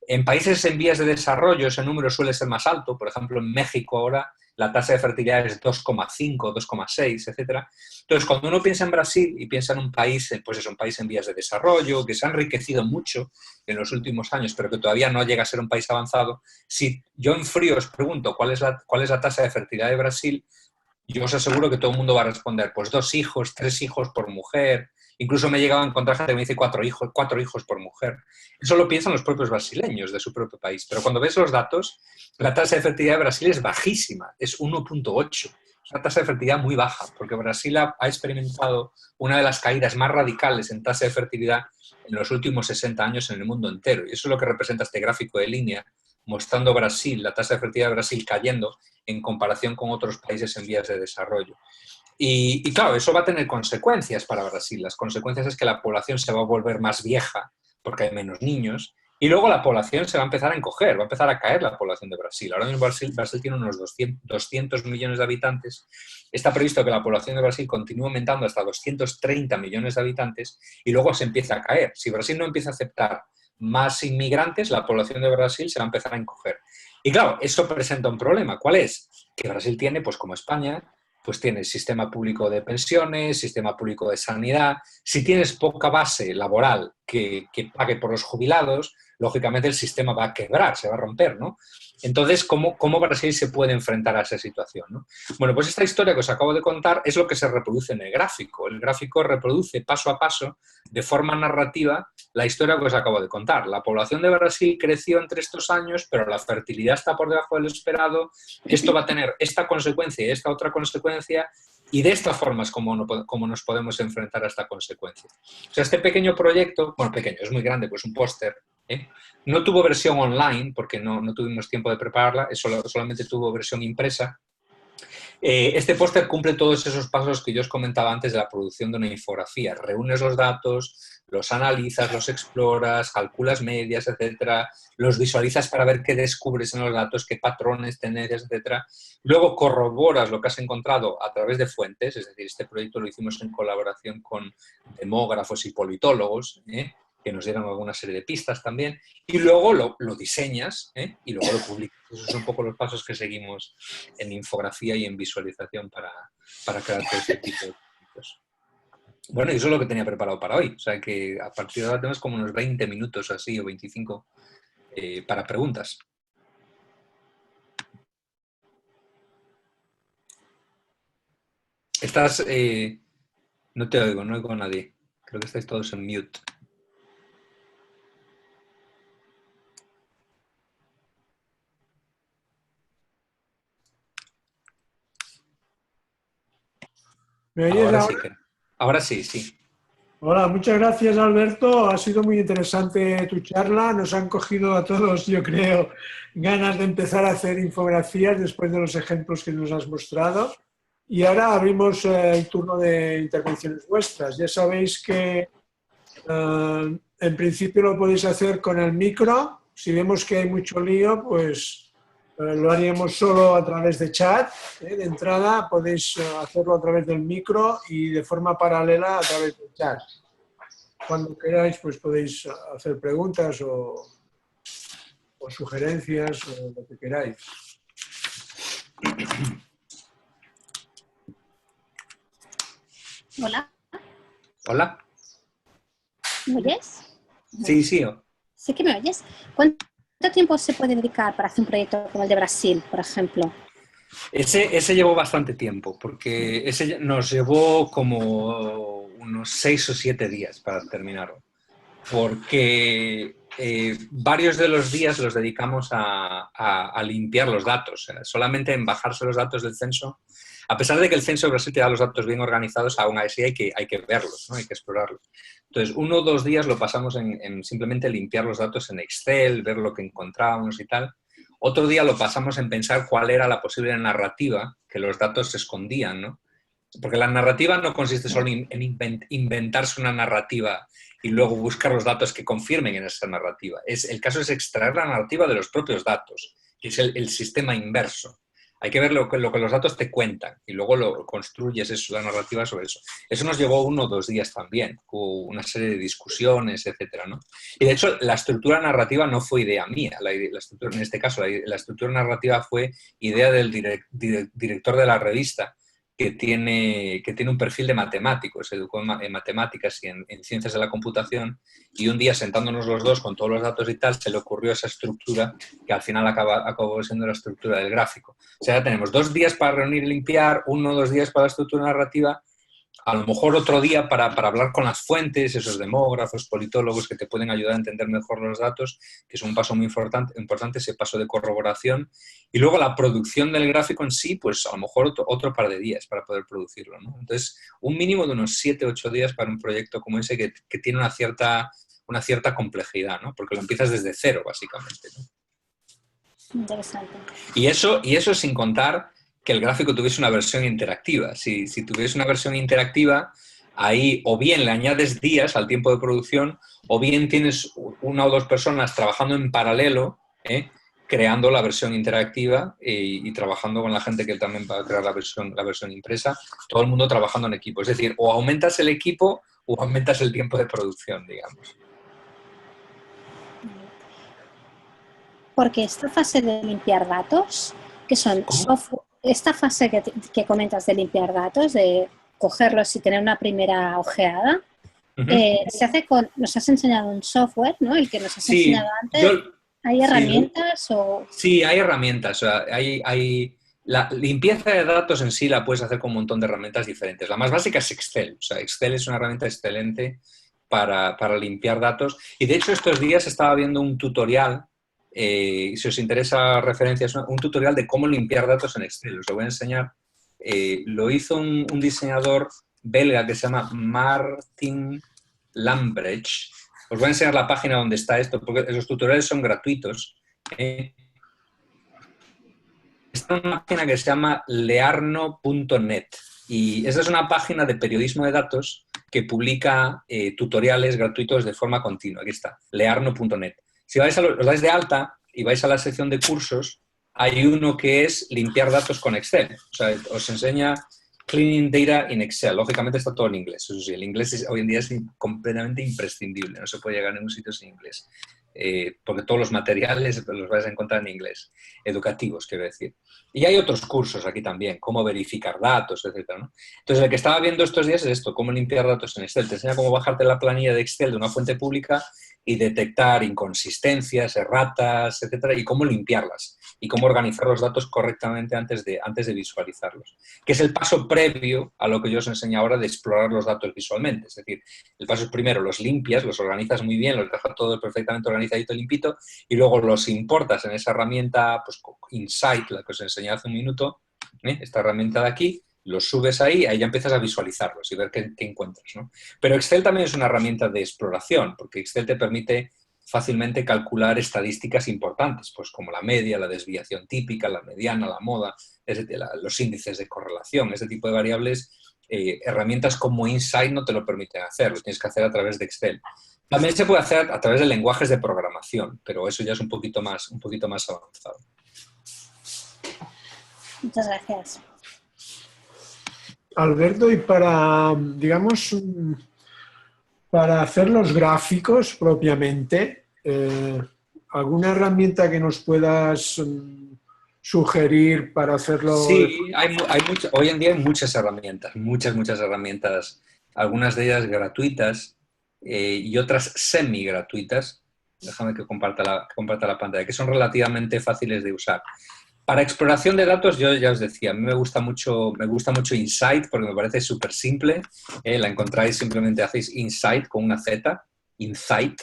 En países en vías de desarrollo ese número suele ser más alto. Por ejemplo, en México ahora la tasa de fertilidad es 2,5, 2,6, etc. Entonces, cuando uno piensa en Brasil y piensa en un país, pues es un país en vías de desarrollo, que se ha enriquecido mucho en los últimos años, pero que todavía no llega a ser un país avanzado, si yo en frío os pregunto cuál es la tasa de fertilidad de Brasil, yo os aseguro que todo el mundo va a responder, pues 2 hijos, 3 hijos por mujer. Incluso me he llegado a encontrar gente que me dice 4 hijos por mujer. Eso lo piensan los propios brasileños de su propio país. Pero cuando ves los datos, la tasa de fertilidad de Brasil es bajísima, es 1.8. Es una tasa de fertilidad muy baja, porque Brasil ha experimentado una de las caídas más radicales en tasa de fertilidad en los últimos 60 años en el mundo entero. Y eso es lo que representa este gráfico de línea, mostrando Brasil, la tasa de fertilidad de Brasil cayendo en comparación con otros países en vías de desarrollo. Y claro, eso va a tener consecuencias para Brasil. Las consecuencias es que la población se va a volver más vieja porque hay menos niños y luego la población se va a empezar a encoger, va a empezar a caer la población de Brasil. Ahora mismo Brasil tiene unos 200 millones de habitantes. Está previsto que la población de Brasil continúe aumentando hasta 230 millones de habitantes y luego se empieza a caer. Si Brasil no empieza a aceptar más inmigrantes, la población de Brasil se va a empezar a encoger. Y claro, eso presenta un problema. ¿Cuál es? Que Brasil tiene, pues como España, pues tienes sistema público de pensiones, sistema público de sanidad. Si tienes poca base laboral que pague por los jubilados, lógicamente el sistema va a quebrar, se va a romper, ¿no? Entonces, ¿cómo Brasil se puede enfrentar a esa situación, ¿no? Bueno, pues esta historia que os acabo de contar es lo que se reproduce en el gráfico. El gráfico reproduce paso a paso, de forma narrativa, la historia que os acabo de contar. La población de Brasil creció entre estos años, pero la fertilidad está por debajo del esperado. Esto va a tener esta consecuencia y esta otra consecuencia, y de esta forma es como nos podemos enfrentar a esta consecuencia. O sea, este pequeño proyecto, bueno, pequeño, es muy grande, pues un póster, no tuvo versión online porque no tuvimos tiempo de prepararla, solamente tuvo versión impresa. Este póster cumple todos esos pasos que yo os comentaba antes de la producción de una infografía. Reúnes los datos, los analizas, los exploras, calculas medias, etcétera, los visualizas para ver qué descubres en los datos, qué patrones, tendencias, etcétera. Luego corroboras lo que has encontrado a través de fuentes, es decir, este proyecto lo hicimos en colaboración con demógrafos y politólogos, que nos dieron alguna serie de pistas también, y luego lo diseñas y luego lo publicas. Esos son un poco los pasos que seguimos en infografía y en visualización para crear todo este tipo de proyectos. Bueno, y eso es lo que tenía preparado para hoy. O sea que a partir de ahora tenemos como unos 20 minutos así o 25 para preguntas. Estás... no te oigo, no oigo a nadie. Creo que estáis todos en mute. ¿Me oyes Ahora ahora? sí. Ahora sí, sí. Hola, muchas gracias Alberto. Ha sido muy interesante tu charla. Nos han cogido a todos, yo creo, ganas de empezar a hacer infografías después de los ejemplos que nos has mostrado. Y ahora abrimos el turno de intervenciones vuestras. Ya sabéis que en principio lo podéis hacer con el micro. Si vemos que hay mucho lío, pues lo haríamos solo a través de chat. De entrada podéis hacerlo a través del micro y de forma paralela a través del chat. Cuando queráis, pues podéis hacer preguntas o sugerencias o lo que queráis. Hola. Hola. ¿Me oyes? Sí, sí. Sí que me oyes. ¿Cuánto tiempo se puede dedicar para hacer un proyecto como el de Brasil, por ejemplo? Ese llevó bastante tiempo, porque ese nos llevó como unos 6 o 7 días para terminarlo. Porque varios de los días los dedicamos a limpiar los datos. Solamente en bajarse los datos del censo, a pesar de que el censo de Brasil te da los datos bien organizados, aún así hay que verlos, ¿no? Hay que explorarlos. Entonces, 1 o 2 días lo pasamos en simplemente limpiar los datos en Excel, ver lo que encontrábamos y tal. Otro día lo pasamos en pensar cuál era la posible narrativa que los datos escondían, ¿no? Porque la narrativa no consiste solo en inventarse una narrativa y luego buscar los datos que confirmen en esa narrativa. El caso es extraer la narrativa de los propios datos, que es el sistema inverso. Hay que ver lo que los datos te cuentan y luego lo construyes eso, la narrativa sobre eso. Eso nos llevó 1 o 2 días también. Hubo una serie de discusiones, etcétera, ¿no? Y de hecho, la estructura narrativa no fue idea mía. En este caso, la estructura narrativa fue idea del director de la revista, que tiene un perfil de matemático, se educó en matemáticas y en ciencias de la computación, y un día sentándonos los dos con todos los datos y tal, se le ocurrió esa estructura que al final acabó siendo la estructura del gráfico. O sea, ya tenemos 2 días para reunir y limpiar, 1 o 2 días para la estructura narrativa, a lo mejor otro día para hablar con las fuentes, esos demógrafos, politólogos que te pueden ayudar a entender mejor los datos, que es un paso muy importante, ese paso de corroboración. Y luego la producción del gráfico en sí, pues a lo mejor otro par de días para poder producirlo, ¿no? Entonces, un mínimo de unos 7 o 8 días para un proyecto como ese que tiene una cierta complejidad, ¿no? Porque lo empiezas desde cero, básicamente, ¿no? Interesante. Y eso sin contar que el gráfico tuviese una versión interactiva. Si tuviese una versión interactiva, ahí o bien le añades días al tiempo de producción, o bien tienes 1 o 2 personas trabajando en paralelo, creando la versión interactiva y trabajando con la gente que también va a crear la versión impresa, todo el mundo trabajando en equipo. Es decir, o aumentas el equipo o aumentas el tiempo de producción, digamos. Porque esta fase de limpiar datos, que son software, esta fase que comentas de limpiar datos, de cogerlos y tener una primera ojeada, se hace nos has enseñado un software, ¿no? El que nos has enseñado antes. ¿Hay herramientas o...? Sí, hay herramientas. O sea, la limpieza de datos en sí la puedes hacer con un montón de herramientas diferentes. La más básica es Excel. O sea, Excel es una herramienta excelente para limpiar datos. Y de hecho, estos días estaba viendo un tutorial, si os interesa referencias, un tutorial de cómo limpiar datos en Excel. Os lo voy a enseñar. Lo hizo un diseñador belga que se llama Martin Lambrecht. Os voy a enseñar la página donde está esto, porque los tutoriales son gratuitos. Está en una página que se llama learno.net y esa es una página de periodismo de datos que publica tutoriales gratuitos de forma continua. Aquí está, learno.net. Si os dais de alta y vais a la sección de cursos, hay uno que es limpiar datos con Excel. O sea, os enseña Cleaning Data in Excel. Lógicamente está todo en inglés. Eso sí, el inglés hoy en día es completamente imprescindible. No se puede llegar a ningún sitio sin inglés. Porque todos los materiales los vais a encontrar en inglés. Educativos, quiero decir. Y hay otros cursos aquí también, cómo verificar datos, etcétera, ¿no? Entonces, el que estaba viendo estos días es esto, cómo limpiar datos en Excel. Te enseña cómo bajarte la planilla de Excel de una fuente pública y detectar inconsistencias, erratas, etcétera, y cómo limpiarlas y cómo organizar los datos correctamente antes de visualizarlos. Que es el paso previo a lo que yo os enseño ahora de explorar los datos visualmente. Es decir, el paso es primero los limpias, los organizas muy bien, los dejas todo perfectamente organizadito, limpito, y luego los importas en esa herramienta, pues Insight, la que os enseñé hace un minuto, esta herramienta de aquí, los subes ahí ya empiezas a visualizarlos y ver qué encuentras, ¿no? Pero Excel también es una herramienta de exploración, porque Excel te permite fácilmente calcular estadísticas importantes, pues como la media, la desviación típica, la mediana, la moda, los índices de correlación, ese tipo de variables. Herramientas como Insight no te lo permiten hacer, lo tienes que hacer a través de Excel. También se puede hacer a través de lenguajes de programación, pero eso ya es un poquito más avanzado. Muchas gracias. Alberto, y para, digamos, para hacer los gráficos propiamente, ¿alguna herramienta que nos puedas sugerir para hacerlo? Sí, hoy en día hay muchas herramientas, muchas herramientas, algunas de ellas gratuitas y otras semi-gratuitas. Déjame que comparta la pantalla, que son relativamente fáciles de usar. Para exploración de datos, yo ya os decía, a mí me gusta mucho Insight porque me parece súper simple. La encontráis, simplemente hacéis Insight con una Z, Insight,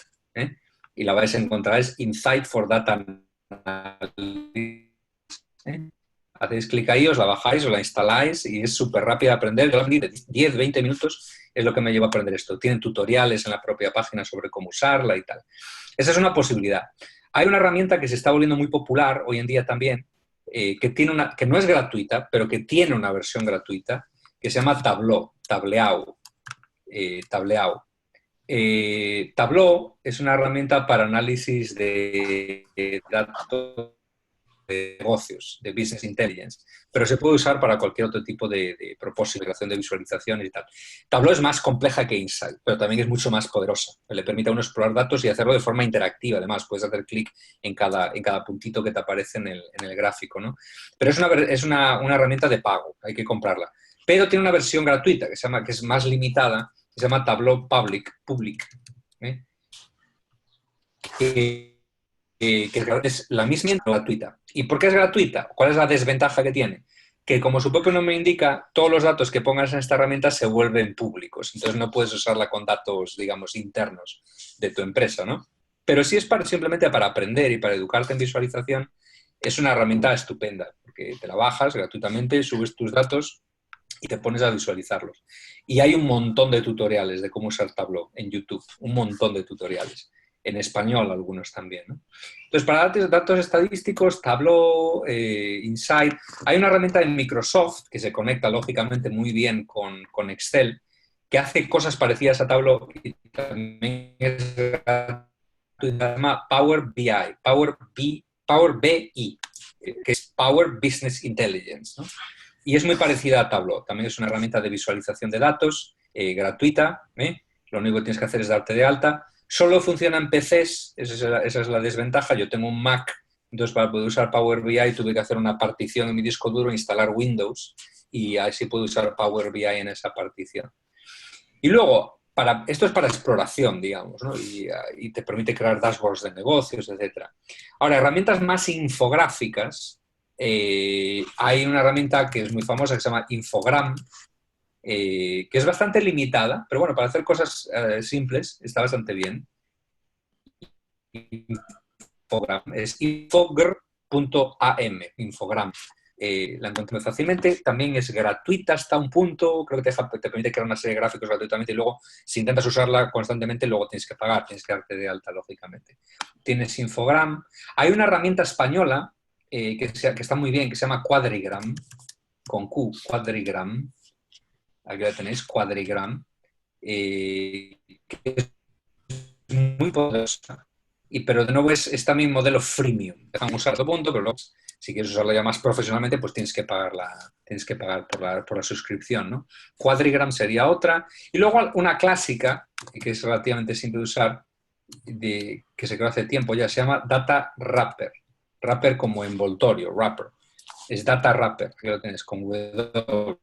y la vais a encontrar, es Insight for Data Analysis. Hacéis clic ahí, os la bajáis, os la instaláis y es súper rápida de aprender. Yo 10, 20 minutos es lo que me lleva a aprender esto. Tienen tutoriales en la propia página sobre cómo usarla y tal. Esa es una posibilidad. Hay una herramienta que se está volviendo muy popular hoy en día también, que no es gratuita, pero que tiene una versión gratuita, que se llama Tableau. Tableau es una herramienta para análisis de datos de negocios, de business intelligence, pero se puede usar para cualquier otro tipo de propósito, creación de visualizaciones y tal. Tableau es más compleja que Insight, pero también es mucho más poderosa. Le permite a uno explorar datos y hacerlo de forma interactiva. Además, puedes hacer clic en cada puntito que te aparece en el gráfico, ¿no? Pero es una herramienta de pago, hay que comprarla. Pero tiene una versión gratuita que es más limitada, que se llama Tableau Public, ¿eh? Que es la misma gratuita. ¿Y por qué es gratuita? ¿Cuál es la desventaja que tiene? Que, como su propio nombre indica, todos los datos que pongas en esta herramienta se vuelven públicos. Entonces no puedes usarla con datos, digamos, internos de tu empresa, ¿no? Pero si es simplemente para aprender y para educarte en visualización, es una herramienta estupenda, porque te la bajas gratuitamente, subes tus datos y te pones a visualizarlos. Y hay un montón de tutoriales de cómo usar Tableau en YouTube, un montón de tutoriales. En español algunos también, ¿no? Entonces, para datos estadísticos, Tableau, Insight, hay una herramienta de Microsoft que se conecta lógicamente muy bien con Excel, que hace cosas parecidas a Tableau y también es gratuita, se llama Power BI, que es Power Business Intelligence, ¿no? Y es muy parecida a Tableau. También es una herramienta de visualización de datos gratuita, ¿eh? Lo único que tienes que hacer es darte de alta. Solo funciona en PCs, esa es la desventaja. Yo tengo un Mac, entonces para poder usar Power BI tuve que hacer una partición en mi disco duro, instalar Windows y así puedo usar Power BI en esa partición. Y luego, esto es para exploración, digamos, ¿no? Y te permite crear dashboards de negocios, etc. Ahora, herramientas más infográficas, hay una herramienta que es muy famosa que se llama Infogram, que es bastante limitada, pero bueno, para hacer cosas simples está bastante bien. Infogram es infogr.am, Infogram. La encuentro muy fácilmente, también es gratuita hasta un punto, creo que te permite crear una serie de gráficos gratuitamente y luego, si intentas usarla constantemente, luego tienes que pagar, tienes que darte de alta, lógicamente. Tienes Infogram. Hay una herramienta española que está muy bien, que se llama Quadrigram, con Q, Quadrigram. Aquí la tenéis, Quadrigram, que es muy poderosa, pero de nuevo es también modelo freemium. Dejan usar todo punto, pero luego, si quieres usarlo ya más profesionalmente, pues tienes que pagar por la suscripción, ¿no? Quadrigram sería otra. Y luego una clásica, que es relativamente simple de usar, que se creó hace tiempo ya, se llama Data Wrapper. Wrapper como envoltorio, wrapper. Es Data Wrapper, aquí lo tienes con W.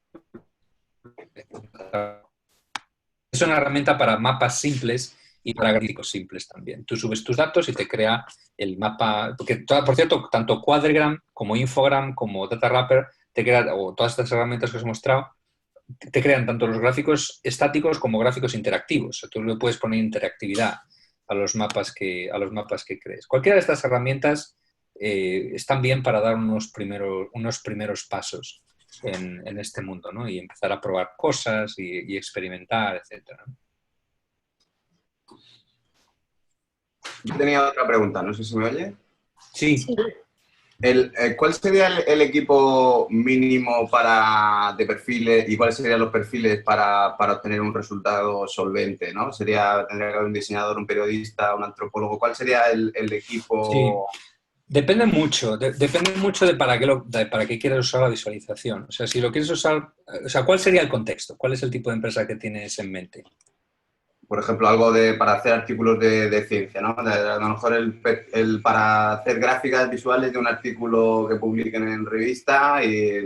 Es una herramienta para mapas simples y para gráficos simples también. Tú subes tus datos y te crea el mapa, porque, por cierto, tanto Quadrigram como Infogram como Data Wrapper o todas estas herramientas que os he mostrado, te crean tanto los gráficos estáticos como gráficos interactivos. O sea, tú le puedes poner interactividad a los mapas que crees. Cualquiera de estas herramientas están bien para dar unos primeros pasos en este mundo, ¿no? Y empezar a probar cosas y experimentar, etcétera, ¿no? Yo tenía otra pregunta, no sé si me oye. Sí. ¿Cuál sería el equipo mínimo de perfiles y cuáles serían los perfiles para obtener un resultado solvente, ¿no? Tendría que haber un diseñador, un periodista, un antropólogo. ¿Cuál sería el equipo? Sí. Depende mucho de para qué quieres usar la visualización. O sea, si lo quieres usar, o sea, ¿cuál sería el contexto? ¿Cuál es el tipo de empresa que tienes en mente? Por ejemplo, algo para hacer artículos de ciencia, ¿no? A lo mejor para hacer gráficas visuales de un artículo que publiquen en revista y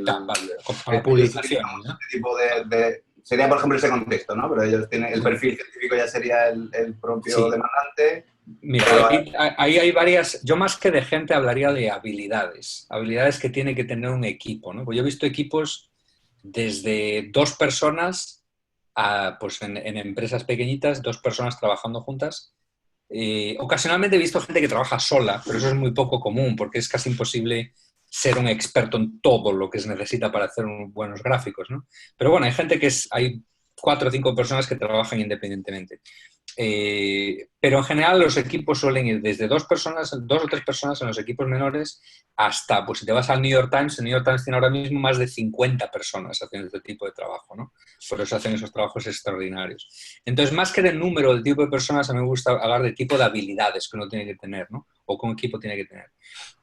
para publicación, ¿no? Este tipo sería, por ejemplo, ese contexto, ¿no? Pero ellos tienen el perfil científico, ya sería el propio demandante. Mira, ahí hay varias. Yo más que de gente hablaría de habilidades que tiene que tener un equipo, ¿no? Pues yo he visto equipos desde 2 personas pues en empresas pequeñitas, 2 personas trabajando juntas. Ocasionalmente he visto gente que trabaja sola, pero eso es muy poco común porque es casi imposible ser un experto en todo lo que se necesita para hacer buenos gráficos, ¿no? Pero bueno, hay gente hay 4 o 5 personas que trabajan independientemente. Pero en general los equipos suelen ir desde 2 o 3 personas en los equipos menores hasta, pues si te vas al New York Times, el New York Times tiene ahora mismo más de 50 personas haciendo este tipo de trabajo, ¿no? Por eso hacen esos trabajos extraordinarios. Entonces, más que de número, del tipo de personas, a mí me gusta hablar de tipo de habilidades que uno tiene que tener, ¿no? O que un equipo tiene que tener.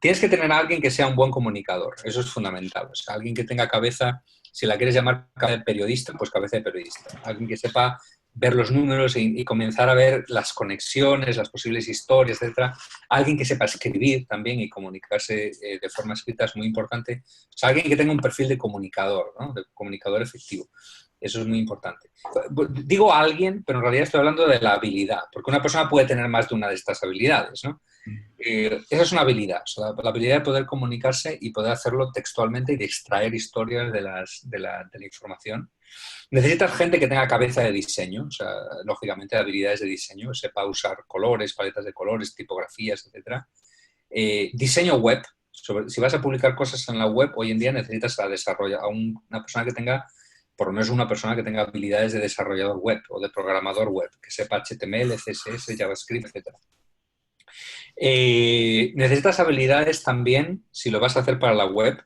Tienes que tener a alguien que sea un buen comunicador, eso es fundamental. O sea, alguien que tenga cabeza, si la quieres llamar cabeza de periodista, pues cabeza de periodista. Alguien que sepa ver los números y comenzar a ver las conexiones, las posibles historias, etcétera. Alguien que sepa escribir también y comunicarse de forma escrita es muy importante. O sea, alguien que tenga un perfil de comunicador, ¿no? De comunicador efectivo. Eso es muy importante. Digo alguien, pero en realidad estoy hablando de la habilidad, porque una persona puede tener más de una de estas habilidades, ¿no? Esa es una habilidad, o sea, la habilidad de poder comunicarse y poder hacerlo textualmente y de extraer historias de la información. Necesitas gente que tenga cabeza de diseño, o sea, lógicamente habilidades de diseño, sepa usar colores, paletas de colores, tipografías, etc. Diseño web. Si vas a publicar cosas en la web, hoy en día necesitas a una persona que tenga, por lo menos una persona que tenga habilidades de desarrollador web o de programador web, que sepa HTML, CSS, JavaScript, etc. Necesitas habilidades también, si lo vas a hacer para la web,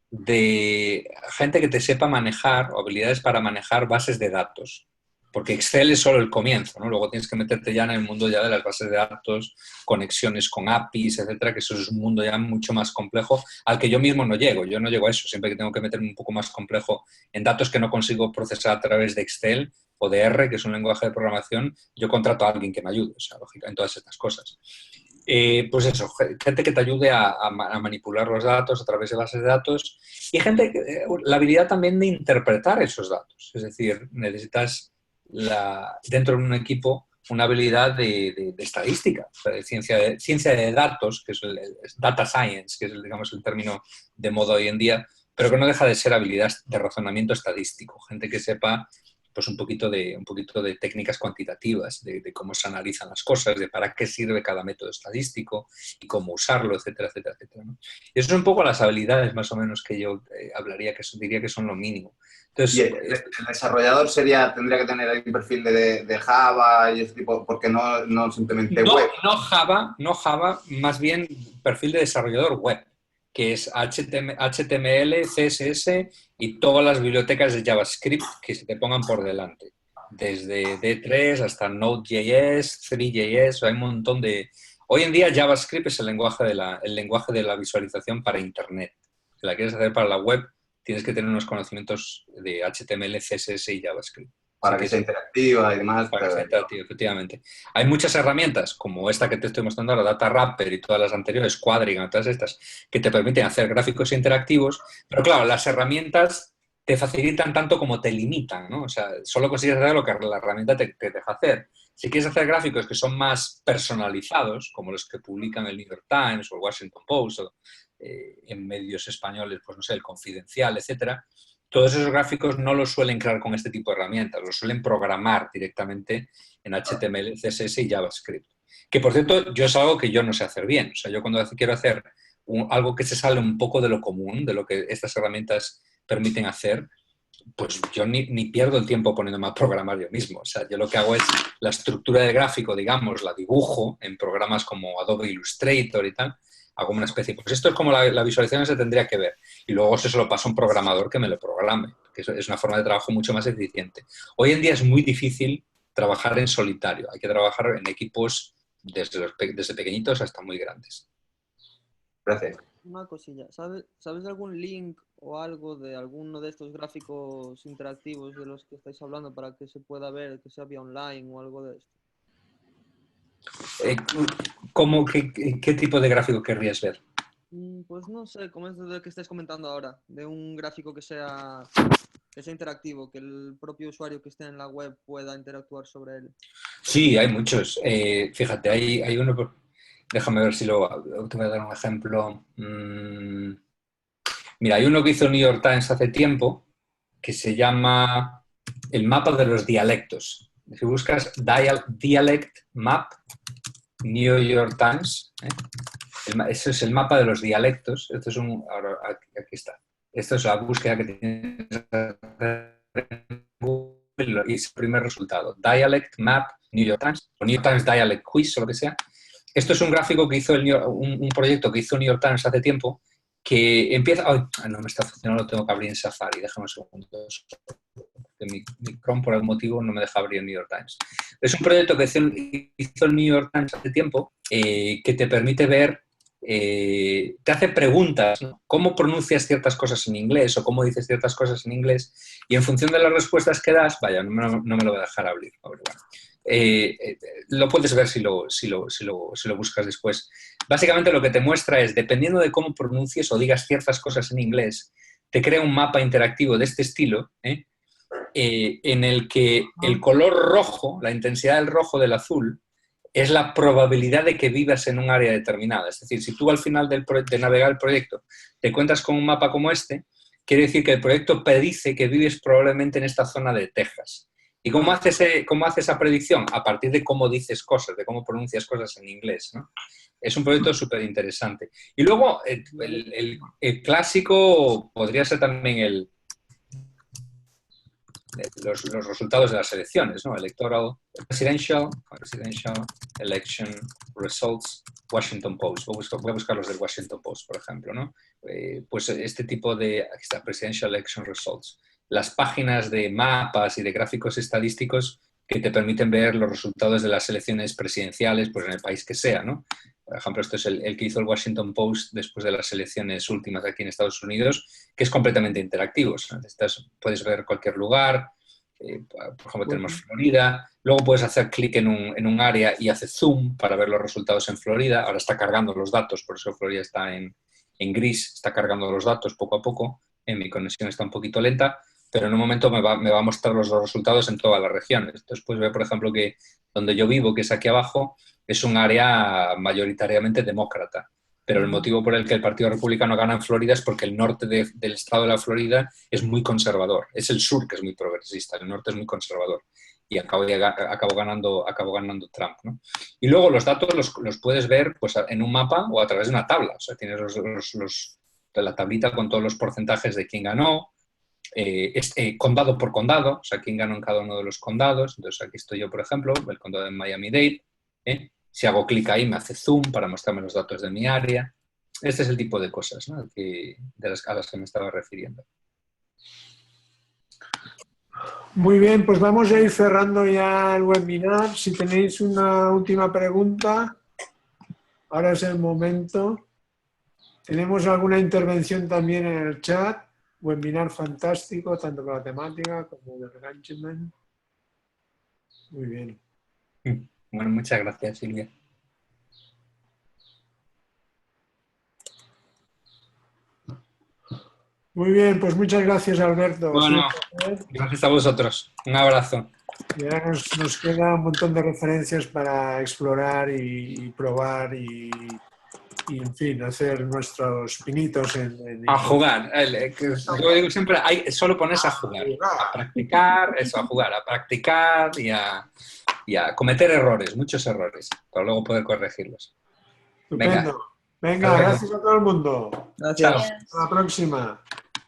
de gente que te sepa manejar o habilidades para manejar bases de datos. Porque Excel es solo el comienzo, ¿no? Luego tienes que meterte ya en el mundo ya de las bases de datos, conexiones con APIs, etcétera, que eso es un mundo ya mucho más complejo al que yo mismo no llego. Yo no llego a eso. Siempre que tengo que meterme un poco más complejo en datos que no consigo procesar a través de Excel o de R, que es un lenguaje de programación, yo contrato a alguien que me ayude, o sea, lógica, en todas estas cosas. Pues eso, gente que te ayude a manipular los datos a través de bases de datos y gente, la habilidad también de interpretar esos datos. Es decir, necesitas dentro de un equipo una habilidad de estadística, o sea, de ciencia de datos, que es el data science, que es digamos, el término de moda hoy en día, pero que no deja de ser habilidad de razonamiento estadístico. Gente que sepa pues un poquito de técnicas cuantitativas, de cómo se analizan las cosas, de para qué sirve cada método estadístico y cómo usarlo, etcétera, etcétera, etcétera, ¿no? Y eso son un poco las habilidades más o menos que yo diría que son lo mínimo. Entonces, y el desarrollador tendría que tener un perfil de Java y ese tipo, porque no simplemente web. No Java, más bien perfil de desarrollador web, que es HTML, CSS y todas las bibliotecas de JavaScript que se te pongan por delante. Desde D3 hasta Node.js, 3.js, hay un montón de... Hoy en día JavaScript es el lenguaje de la visualización para Internet. Si la quieres hacer para la web, tienes que tener unos conocimientos de HTML, CSS y JavaScript. Para que sea interactiva y demás. Para que sea interactiva, efectivamente. Hay muchas herramientas, como esta que te estoy mostrando ahora, Data Wrapper y todas las anteriores, Quadriga, todas estas, que te permiten hacer gráficos interactivos, pero claro, las herramientas te facilitan tanto como te limitan, ¿no? O sea, solo consigues hacer lo que la herramienta te deja hacer. Si quieres hacer gráficos que son más personalizados, como los que publican el New York Times o el Washington Post, o en medios españoles, pues no sé, el Confidencial, etcétera, todos esos gráficos no los suelen crear con este tipo de herramientas, los suelen programar directamente en HTML, CSS y JavaScript. Que, por cierto, yo es algo que yo no sé hacer bien. O sea, yo cuando quiero hacer algo que se sale un poco de lo común, de lo que estas herramientas permiten hacer, pues yo ni pierdo el tiempo poniéndome a programar yo mismo. O sea, yo lo que hago es la estructura del gráfico, digamos, la dibujo en programas como Adobe Illustrator y tal, hago una especie, pues esto es como la visualización se tendría que ver. Y luego se lo paso a un programador que me lo programe, que es una forma de trabajo mucho más eficiente. Hoy en día es muy difícil trabajar en solitario, hay que trabajar en equipos desde pequeñitos hasta muy grandes. Gracias. Una cosilla, ¿sabes de algún link o algo de alguno de estos gráficos interactivos de los que estáis hablando para que se pueda ver, que sea vía online o algo de esto? ¿Qué tipo de gráfico querrías ver? Pues no sé, como es de que estáis comentando ahora, de un gráfico que sea interactivo, que el propio usuario que esté en la web pueda interactuar sobre él. Sí, hay muchos. Fíjate, hay uno, déjame ver si te voy a dar un ejemplo. Mira, hay uno que hizo el New York Times hace tiempo que se llama el mapa de los dialectos. Si buscas Dialect Map New York Times, ese es el mapa de los dialectos. Esto es aquí está. Esto es la búsqueda que tienes en Google y es el primer resultado. Dialect Map New York Times, o New York Times Dialect Quiz o lo que sea. Esto es un gráfico que hizo un proyecto que hizo New York Times hace tiempo, que empieza... ¡Ay! No me está funcionando, lo tengo que abrir en Safari, déjame un segundo. Mi Chrome por algún motivo no me deja abrir el New York Times. Es un proyecto que hizo el New York Times hace tiempo, que te permite ver, te hace preguntas, ¿no? ¿Cómo pronuncias ciertas cosas en inglés o cómo dices ciertas cosas en inglés? Y en función de las respuestas que das, vaya, no me lo voy a dejar abrir. Bueno, lo puedes ver si lo buscas después. Básicamente lo que te muestra es, dependiendo de cómo pronuncies o digas ciertas cosas en inglés, te crea un mapa interactivo de este estilo, en el que el color rojo, la intensidad del rojo del azul, es la probabilidad de que vivas en un área determinada. Es decir, si tú al final de navegar el proyecto te cuentas con un mapa como este, quiere decir que el proyecto predice que vives probablemente en esta zona de Texas. ¿Y cómo hace esa predicción? A partir de cómo dices cosas, de cómo pronuncias cosas en inglés, ¿no? Es un proyecto súper interesante. Y luego, el clásico podría ser también los resultados de las elecciones, ¿no? Presidential Election Results, Washington Post. Voy a buscar los del Washington Post, por ejemplo, ¿no? Pues este tipo de... Aquí está, Presidential Election Results. Las páginas de mapas y de gráficos estadísticos que te permiten ver los resultados de las elecciones presidenciales, pues en el país que sea, ¿no? Por ejemplo, esto es el que hizo el Washington Post después de las elecciones últimas aquí en Estados Unidos, que es completamente interactivo. Puedes ver cualquier lugar, por ejemplo, tenemos Florida, luego puedes hacer clic en un área y hace zoom para ver los resultados en Florida. Ahora está cargando los datos, por eso Florida está en gris, está cargando los datos poco a poco. Mi conexión está un poquito lenta, pero en un momento me va a mostrar los resultados en todas las regiones. Entonces puedes ver, por ejemplo, que donde yo vivo, que es aquí abajo, es un área mayoritariamente demócrata. Pero el motivo por el que el Partido Republicano gana en Florida es porque el norte del estado de la Florida es muy conservador. Es el sur que es muy progresista, el norte es muy conservador. Y acabó ganando Trump, ¿no? Y luego los datos los puedes ver pues, en un mapa o a través de una tabla. O sea, tienes la tablita con todos los porcentajes de quién ganó, condado por condado, o sea, quién ganó en cada uno de los condados. Entonces aquí estoy yo, por ejemplo, el condado de Miami-Dade. Si hago clic ahí me hace zoom para mostrarme los datos de mi área. Este es el tipo de cosas, ¿no? a las que me estaba refiriendo. Muy bien, pues vamos a ir cerrando ya el webinar. Si tenéis una última pregunta, ahora es el momento. Tenemos alguna intervención también en el chat. Webinar fantástico, tanto para la temática como de engagement. Muy bien. Bueno, muchas gracias, Silvia. Muy bien, pues muchas gracias, Alberto. Bueno, gracias a vosotros. Un abrazo. Y ahora nos queda un montón de referencias para explorar y probar y en fin, hacer nuestros pinitos a jugar. Yo digo siempre, solo ponerse a jugar, a practicar, a jugar, a practicar y a cometer errores, muchos errores, para luego poder corregirlos. Estupendo. Venga, gracias a todo el mundo. Gracias. Hasta la próxima.